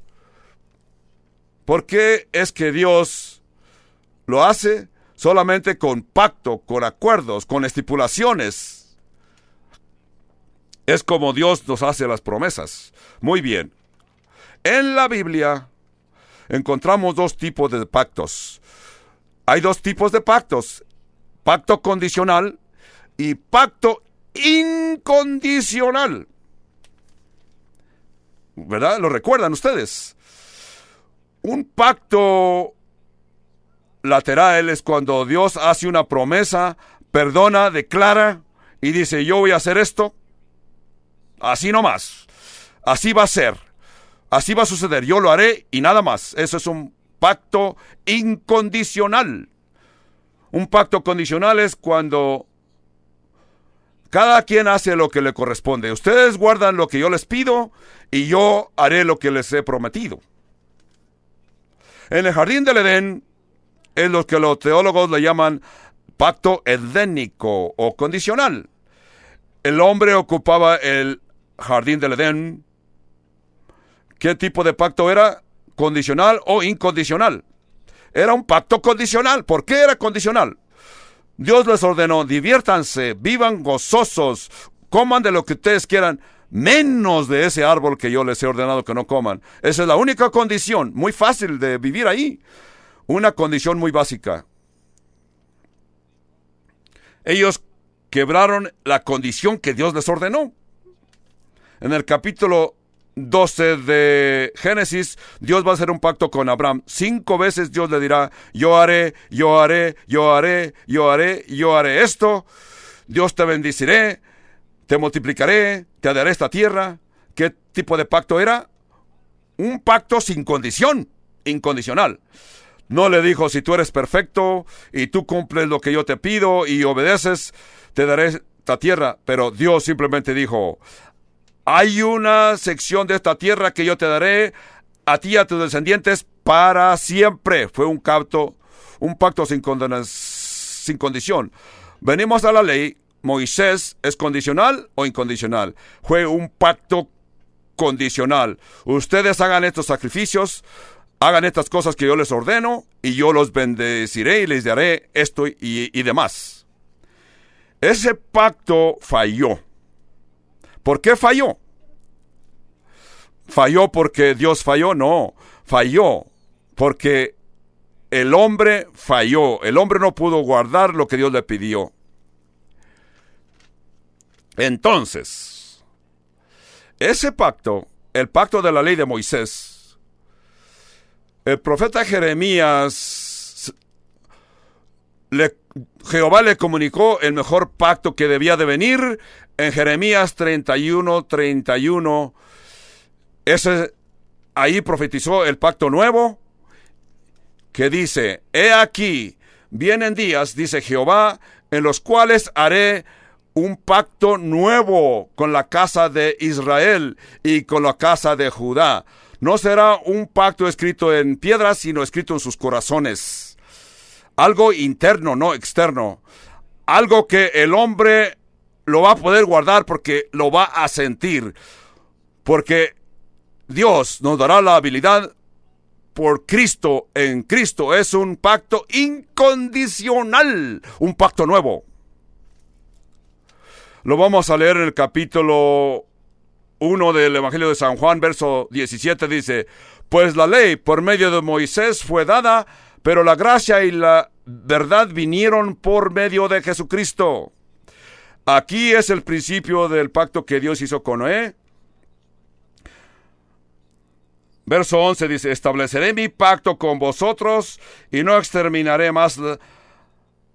S1: ¿Por qué es que Dios lo hace? Solamente con pacto, con acuerdos, con estipulaciones. Es como Dios nos hace las promesas. Muy bien. En la Biblia encontramos dos tipos de pactos. Hay dos tipos de pactos: pacto condicional y pacto incondicional. ¿Verdad? ¿Lo recuerdan ustedes? Un pacto lateral es cuando Dios hace una promesa, perdona, declara y dice: yo voy a hacer esto, así nomás, así va a ser, así va a suceder, yo lo haré y nada más. Eso es un pacto incondicional. Un pacto condicional es cuando cada quien hace lo que le corresponde. Ustedes guardan lo que yo les pido y yo haré lo que les he prometido. En el jardín del Edén es lo que los teólogos le llaman pacto edénico o condicional. El hombre ocupaba el jardín del Edén. ¿Qué tipo de pacto era? ¿Condicional o incondicional? Era un pacto condicional. ¿Por qué era condicional? Dios les ordenó: diviértanse, vivan gozosos, coman de lo que ustedes quieran, menos de ese árbol que yo les he ordenado que no coman. Esa es la única condición. Muy fácil de vivir ahí. Una condición muy básica. Ellos quebraron la condición que Dios les ordenó. En el capítulo 12 de Génesis, Dios va a hacer un pacto con Abraham. 5 veces Dios le dirá: yo haré, yo haré, yo haré, yo haré, yo haré esto. Dios te bendeciré, te multiplicaré, te daré esta tierra. ¿Qué tipo de pacto era? Un pacto sin condición, incondicional. No le dijo: si tú eres perfecto y tú cumples lo que yo te pido y obedeces, te daré esta tierra. Pero Dios simplemente dijo: hay una sección de esta tierra que yo te daré a ti y a tus descendientes para siempre. Fue un pacto sin condición. Venimos a la ley. Moisés, ¿es condicional o incondicional? Fue un pacto condicional. Ustedes hagan estos sacrificios, hagan estas cosas que yo les ordeno, y yo los bendeciré y les daré esto y demás. Ese pacto falló. ¿Por qué falló? ¿Falló porque Dios falló? No, falló porque el hombre falló. El hombre no pudo guardar lo que Dios le pidió. Entonces, ese pacto, el pacto de la ley de Moisés, el profeta Jeremías, Jehová le comunicó el mejor pacto que debía de venir en Jeremías 31:31. Ahí profetizó el pacto nuevo que dice: he aquí, vienen días, dice Jehová, en los cuales haré un pacto nuevo con la casa de Israel y con la casa de Judá. No será un pacto escrito en piedras, sino escrito en sus corazones. Algo interno, no externo. Algo que el hombre lo va a poder guardar porque lo va a sentir. Porque Dios nos dará la habilidad por Cristo. En Cristo es un pacto incondicional, un pacto nuevo. Lo vamos a leer en el capítulo 1 del Evangelio de San Juan, verso 17, dice: pues la ley por medio de Moisés fue dada, pero la gracia y la verdad vinieron por medio de Jesucristo. Aquí es el principio del pacto que Dios hizo con Noé. Verso 11 dice: estableceré mi pacto con vosotros y no exterminaré más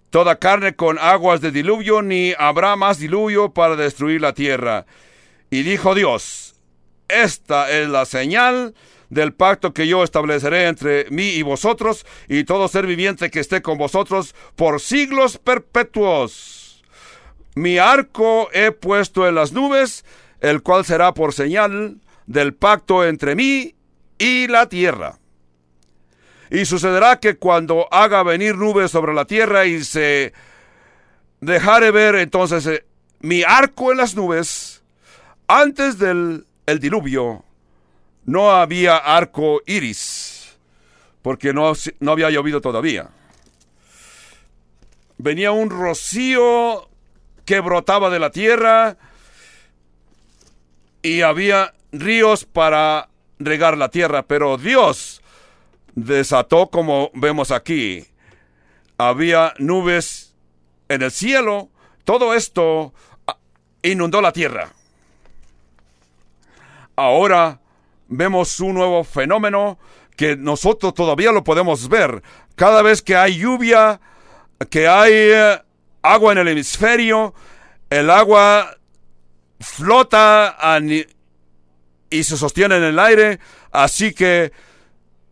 S1: toda carne con aguas de diluvio, ni habrá más diluvio para destruir la tierra. Y dijo Dios: esta es la señal del pacto que yo estableceré entre mí y vosotros y todo ser viviente que esté con vosotros por siglos perpetuos. Mi arco he puesto en las nubes, el cual será por señal del pacto entre mí y la tierra. Y sucederá que cuando haga venir nubes sobre la tierra y se dejare ver entonces mi arco en las nubes, antes del diluvio no había arco iris, porque no había llovido todavía. Venía un rocío que brotaba de la tierra y había ríos para regar la tierra, pero Dios desató, como vemos aquí, había nubes en el cielo. Todo esto inundó la tierra. Ahora vemos un nuevo fenómeno que nosotros todavía lo podemos ver. Cada vez que hay lluvia, que hay agua en el hemisferio, el agua flota y se sostiene en el aire, así que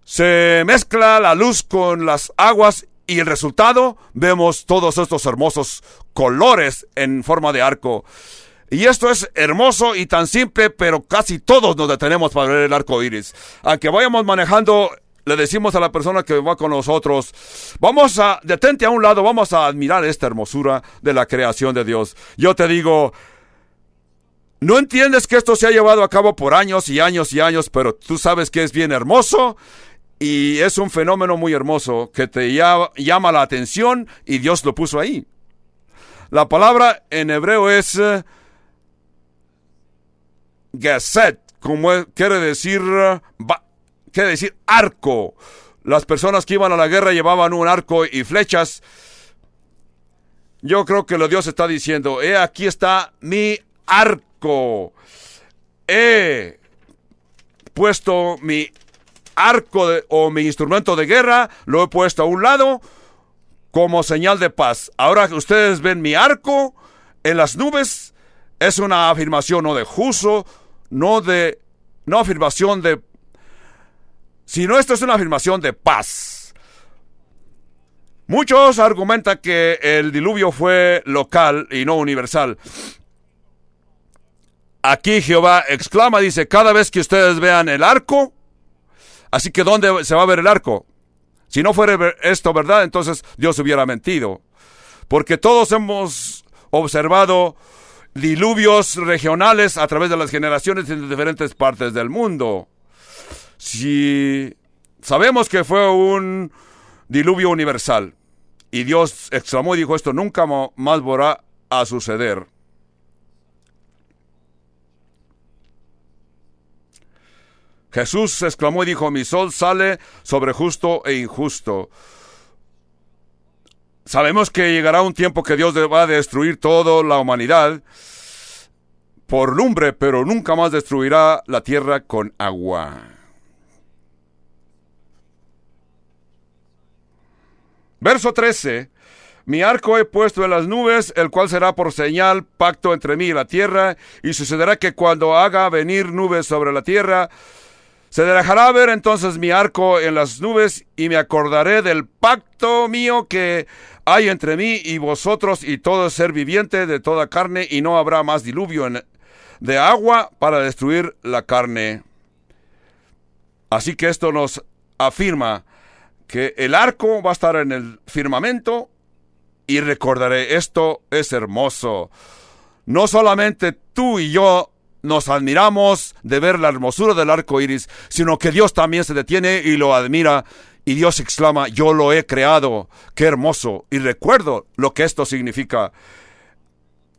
S1: se mezcla la luz con las aguas y el resultado, vemos todos estos hermosos colores en forma de arco. Y esto es hermoso y tan simple, pero casi todos nos detenemos para ver el arco iris. Aunque vayamos manejando, le decimos a la persona que va con nosotros: detente a un lado, vamos a admirar esta hermosura de la creación de Dios. Yo te digo, no entiendes que esto se ha llevado a cabo por años y años y años, pero tú sabes que es bien hermoso y es un fenómeno muy hermoso que te llama la atención y Dios lo puso ahí. La palabra en hebreo es geset, quiere decir arco. Las personas que iban a la guerra llevaban un arco y flechas. Yo creo que Dios está diciendo: aquí está mi arco. He puesto mi arco o mi instrumento de guerra, lo he puesto a un lado como señal de paz. Ahora que ustedes ven mi arco en las nubes, es una afirmación no de juicio, no afirmación de, sino esto es una afirmación de paz. Muchos argumentan que el diluvio fue local y no universal. Aquí Jehová exclama, dice: cada vez que ustedes vean el arco. Así que ¿dónde se va a ver el arco? Si no fuera esto verdad, entonces Dios hubiera mentido. Porque todos hemos observado diluvios regionales a través de las generaciones en diferentes partes del mundo. Si sabemos que fue un diluvio universal, y Dios exclamó y dijo: esto nunca más volverá a suceder. Jesús exclamó y dijo: mi sol sale sobre justo e injusto. Sabemos que llegará un tiempo que Dios va a destruir toda la humanidad por lumbre, pero nunca más destruirá la tierra con agua. Verso 13. Mi arco he puesto en las nubes, el cual será por señal, pacto entre mí y la tierra, y sucederá que cuando haga venir nubes sobre la tierra, se dejará ver entonces mi arco en las nubes, y me acordaré del pacto mío que hay entre mí y vosotros y todo ser viviente de toda carne, y no habrá más diluvio de agua para destruir la carne. Así que esto nos afirma que el arco va a estar en el firmamento, y recordaré, esto es hermoso. No solamente tú y yo nos admiramos de ver la hermosura del arco iris, sino que Dios también se detiene y lo admira, y Dios exclama: yo lo he creado, qué hermoso. Y recuerdo lo que esto significa.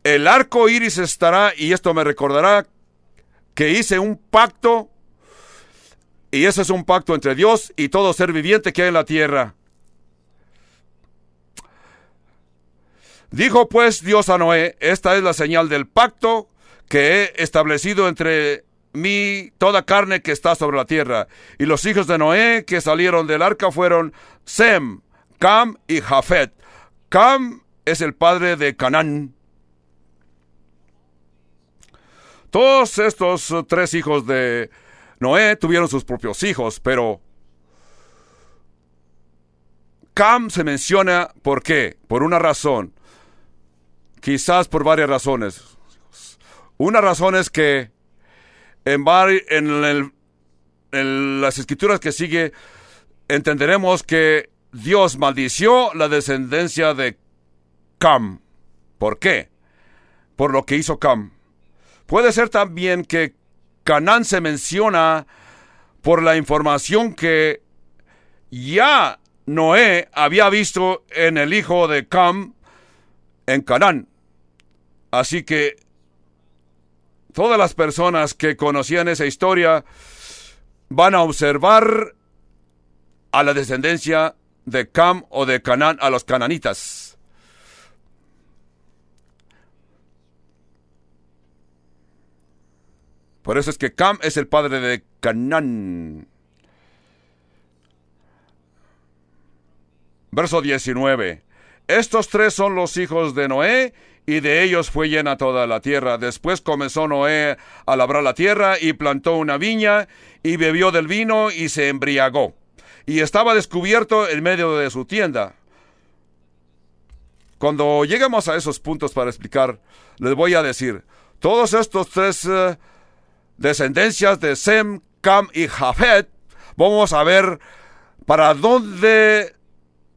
S1: El arco iris estará, y esto me recordará que hice un pacto, y ese es un pacto entre Dios y todo ser viviente que hay en la tierra. Dijo pues Dios a Noé: esta es la señal del pacto que he establecido entre mí, toda carne que está sobre la tierra. Y los hijos de Noé que salieron del arca fueron Sem, Cam y Jafet. Cam es el padre de Canaán. Todos estos tres hijos de Noé tuvieron sus propios hijos, pero Cam se menciona, ¿por qué? Por una razón. Quizás por varias razones. Una razón es que en las escrituras que sigue entenderemos que Dios maldició la descendencia de Cam. ¿Por qué? Por lo que hizo Cam. Puede ser también que Canaán se menciona por la información que ya Noé había visto en el hijo de Cam en Canaán. Así que todas las personas que conocían esa historia van a observar a la descendencia de Cam o de Canaán, a los cananitas. Por eso es que Cam es el padre de Canaán. Verso 19. Estos tres son los hijos de Noé, y de ellos fue llena toda la tierra. Después comenzó Noé a labrar la tierra, y plantó una viña, y bebió del vino, y se embriagó. Y estaba descubierto en medio de su tienda. Cuando lleguemos a esos puntos para explicar, les voy a decir, todos estos tres descendencias de Sem, Cam y Jafet, vamos a ver para dónde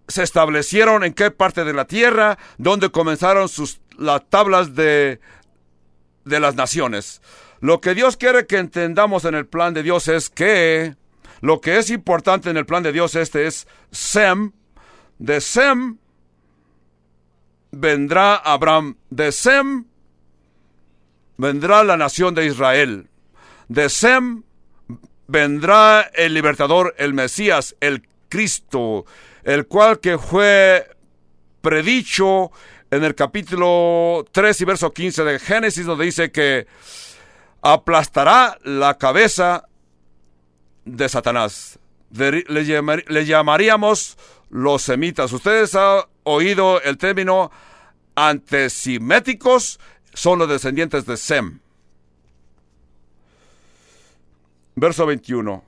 S1: se establecieron, en qué parte de la tierra, dónde comenzaron las tablas de las naciones. Lo que Dios quiere que entendamos en el plan de Dios es que lo que es importante en el plan de Dios es Sem. De Sem vendrá Abraham. De Sem vendrá la nación de Israel. De Sem vendrá el libertador, el Mesías, el Cristo, el cual que fue predicho en el capítulo 3 y verso 15 de Génesis, donde dice que aplastará la cabeza de Satanás. Le llamaríamos los semitas. Ustedes han oído el término antesemitas, son los descendientes de Sem. Verso 21.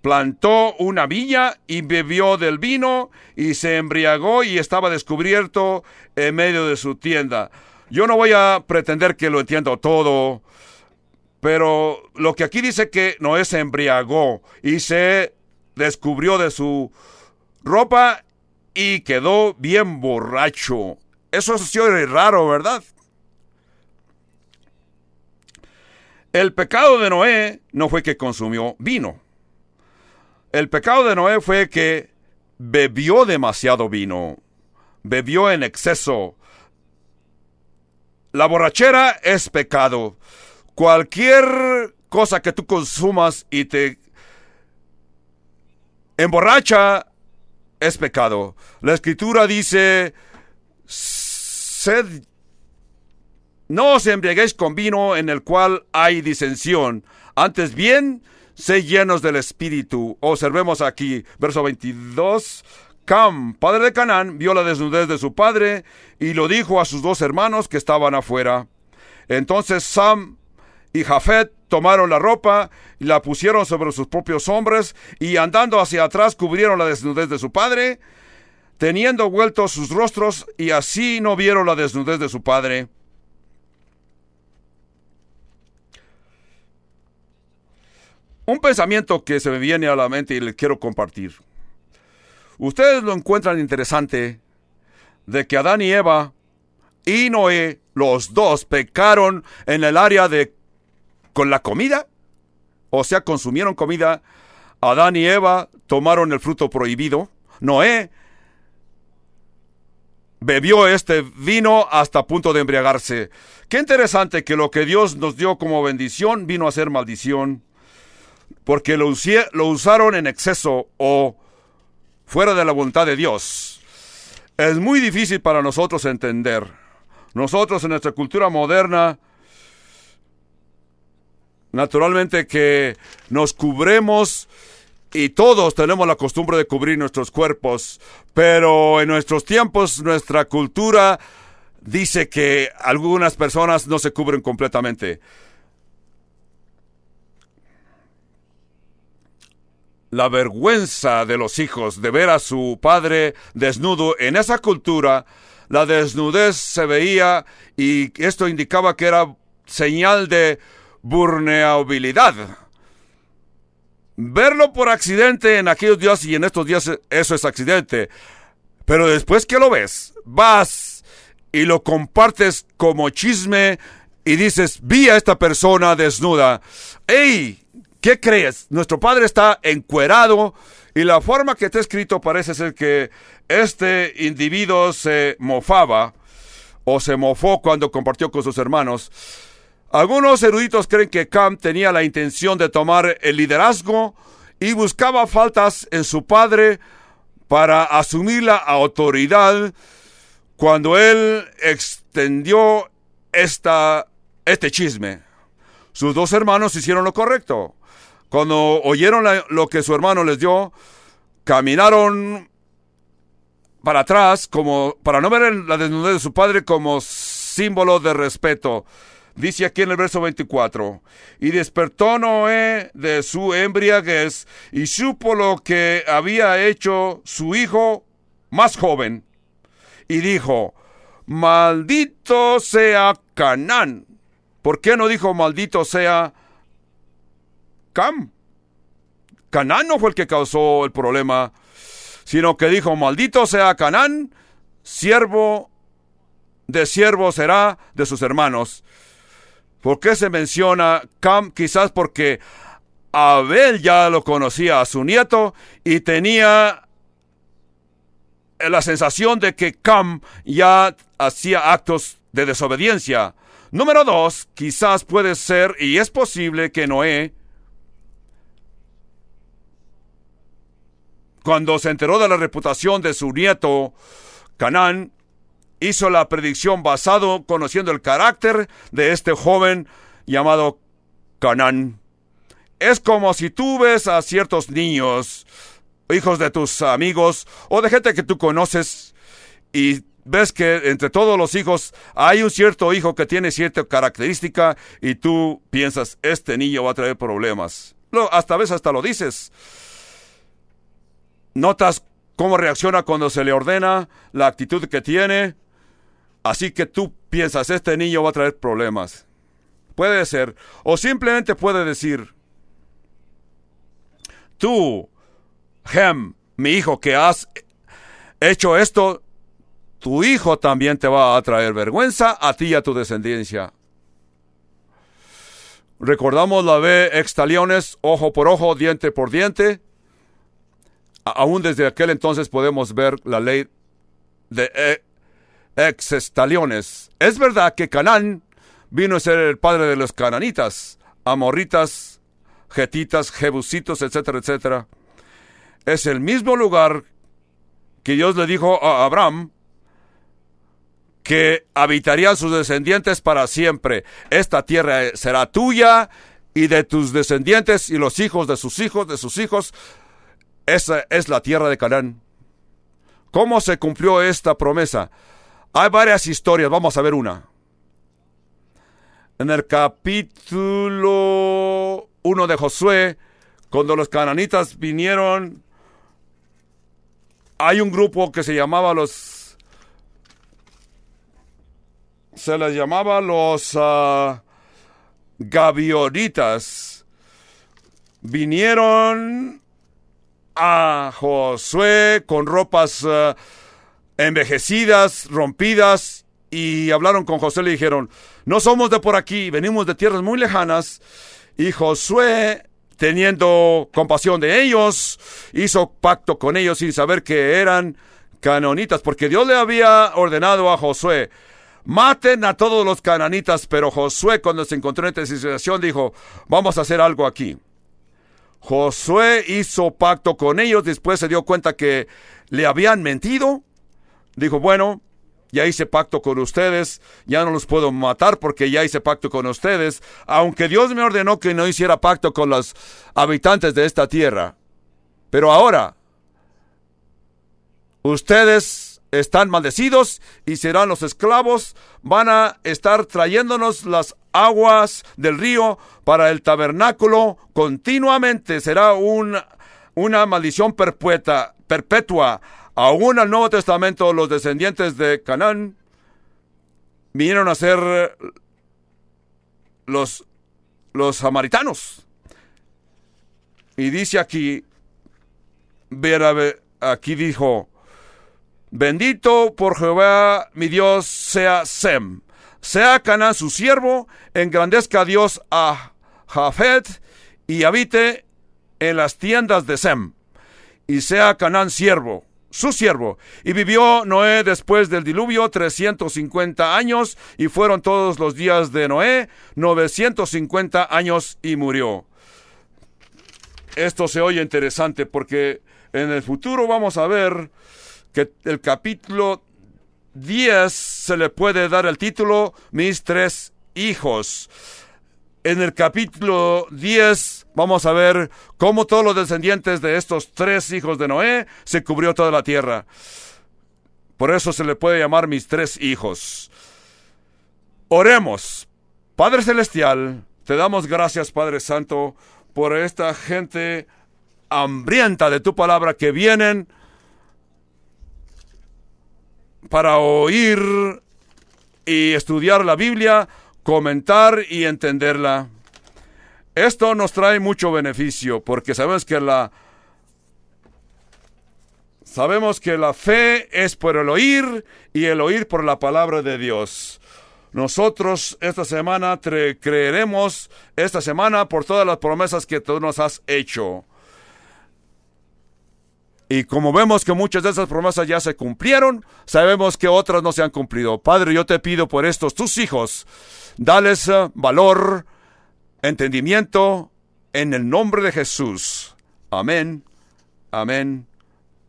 S1: Plantó una viña y bebió del vino y se embriagó y estaba descubierto en medio de su tienda. Yo no voy a pretender que lo entiendo todo, pero lo que aquí dice que Noé se embriagó y se descubrió de su ropa y quedó bien borracho. Eso sí es raro, ¿verdad? El pecado de Noé no fue que consumió vino. El pecado de Noé fue que bebió demasiado vino, bebió en exceso. La borrachera es pecado. Cualquier cosa que tú consumas y te emborracha es pecado. La Escritura dice: no os embriaguéis con vino en el cual hay disensión, antes bien, sed llenos del Espíritu. Observemos aquí, verso 22. Cam, padre de Canaán, vio la desnudez de su padre y lo dijo a sus dos hermanos que estaban afuera. Entonces Sam y Jafet tomaron la ropa y la pusieron sobre sus propios hombres y andando hacia atrás cubrieron la desnudez de su padre, teniendo vueltos sus rostros, y así no vieron la desnudez de su padre. Un pensamiento que se me viene a la mente y les quiero compartir. Ustedes lo encuentran interesante de que Adán y Eva y Noé, los dos, pecaron en el área de con la comida. O sea, consumieron comida. Adán y Eva tomaron el fruto prohibido. Noé bebió este vino hasta punto de embriagarse. Qué interesante que lo que Dios nos dio como bendición vino a ser maldición, porque lo usaron en exceso o fuera de la voluntad de Dios. es muy difícil para nosotros entender. Nosotros en nuestra cultura moderna, naturalmente que nos cubremos y todos tenemos la costumbre de cubrir nuestros cuerpos, pero en nuestros tiempos nuestra cultura dice que algunas personas no se cubren completamente. La vergüenza de los hijos de ver a su padre desnudo en esa cultura, la desnudez se veía y esto indicaba que era señal de vulnerabilidad. Verlo por accidente en aquellos días y en estos días, eso es accidente. Pero después que lo ves, vas y lo compartes como chisme y dices, vi a esta persona desnuda. ¡Ey! ¿Qué crees? Nuestro padre está encuerado y la forma que está escrito parece ser que este individuo se mofaba o se mofó cuando compartió con sus hermanos. Algunos eruditos creen que Cam tenía la intención de tomar el liderazgo y buscaba faltas en su padre para asumir la autoridad cuando él extendió este chisme. Sus dos hermanos hicieron lo correcto. Cuando oyeron lo que su hermano les dio, caminaron para atrás como para no ver la desnudez de su padre como símbolo de respeto. Dice aquí en el verso 24, y despertó Noé de su embriaguez y supo lo que había hecho su hijo más joven. Y dijo, maldito sea Canaán. ¿Por qué no dijo maldito sea Cam? Canaán no fue el que causó el problema, sino que dijo, maldito sea Canaán, siervo de siervo será de sus hermanos. ¿Por qué se menciona Cam? Quizás porque Abel ya lo conocía a su nieto y tenía la sensación de que Cam ya hacía actos de desobediencia. Número 2, quizás puede ser y es posible que Noé, cuando se enteró de la reputación de su nieto Canaán, hizo la predicción basado conociendo el carácter de este joven llamado Canaán. Es como si tú ves a ciertos niños, hijos de tus amigos o de gente que tú conoces, y ves que entre todos los hijos hay un cierto hijo que tiene cierta característica y tú piensas, este niño va a traer problemas. Hasta lo dices. Notas cómo reacciona cuando se le ordena, la actitud que tiene. Así que tú piensas, este niño va a traer problemas. Puede ser. O simplemente puede decir, tú, Hem, mi hijo, que has hecho esto, tu hijo también te va a traer vergüenza a ti y a tu descendencia. Recordamos la ley ex taliones, ojo por ojo, diente por diente. Aún desde aquel entonces podemos ver la ley de ex taliones. Es verdad que Canaán vino a ser el padre de los cananitas, amorritas, getitas, jebusitos, etcétera, etcétera. Es el mismo lugar que Dios le dijo a Abraham que habitarían sus descendientes para siempre. Esta tierra será tuya y de tus descendientes y los hijos de sus hijos, de sus hijos. Esa es la tierra de Canaán. ¿Cómo se cumplió esta promesa? Hay varias historias, vamos a ver una. En el capítulo 1 de Josué, cuando los cananitas vinieron, hay un grupo que se les llamaba los gabionitas. Vinieron a Josué con ropas envejecidas, rompidas, y hablaron con Josué y le dijeron, no somos de por aquí, venimos de tierras muy lejanas. Y Josué, teniendo compasión de ellos, hizo pacto con ellos sin saber que eran cananitas, porque Dios le había ordenado a Josué, maten a todos los cananitas. Pero Josué, cuando se encontró en esta situación, dijo, vamos a hacer algo aquí. Josué hizo pacto con ellos, después se dio cuenta que le habían mentido dijo, bueno, ya hice pacto con ustedes, ya no los puedo matar porque ya hice pacto con ustedes, aunque Dios me ordenó que no hiciera pacto con los habitantes de esta tierra. Pero ahora, ustedes están maldecidos y serán los esclavos, van a estar trayéndonos las aguas del río para el tabernáculo continuamente, será una maldición perpetua. Aún al Nuevo Testamento, los descendientes de Canaán vinieron a ser los samaritanos. Y dice aquí, aquí dijo, bendito por Jehová mi Dios sea Sem, sea Canaán su siervo, engrandezca a Dios a Jafet y habite en las tiendas de Sem, y sea Canaán siervo, su siervo. Y vivió Noé después del diluvio 350 años, y fueron todos los días de Noé 950 años, y murió. Esto se oye interesante porque en el futuro vamos a ver que el capítulo 10 se le puede dar el título Mis tres hijos. En el capítulo 10 vamos a ver cómo todos los descendientes de estos tres hijos de Noé se cubrió toda la tierra. Por eso se le puede llamar mis tres hijos. Oremos. Padre Celestial, te damos gracias, Padre Santo, por esta gente hambrienta de tu palabra que vienen para oír y estudiar la Biblia, comentar y entenderla. Esto nos trae mucho beneficio porque sabemos que la fe es por el oír y el oír por la palabra de Dios. Nosotros esta semana creeremos esta semana por todas las promesas que tú nos has hecho. Y como vemos que muchas de esas promesas ya se cumplieron, sabemos que otras no se han cumplido. Padre, yo te pido por estos tus hijos, dales valor, entendimiento, en el nombre de Jesús. Amén, amén,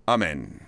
S1: amén.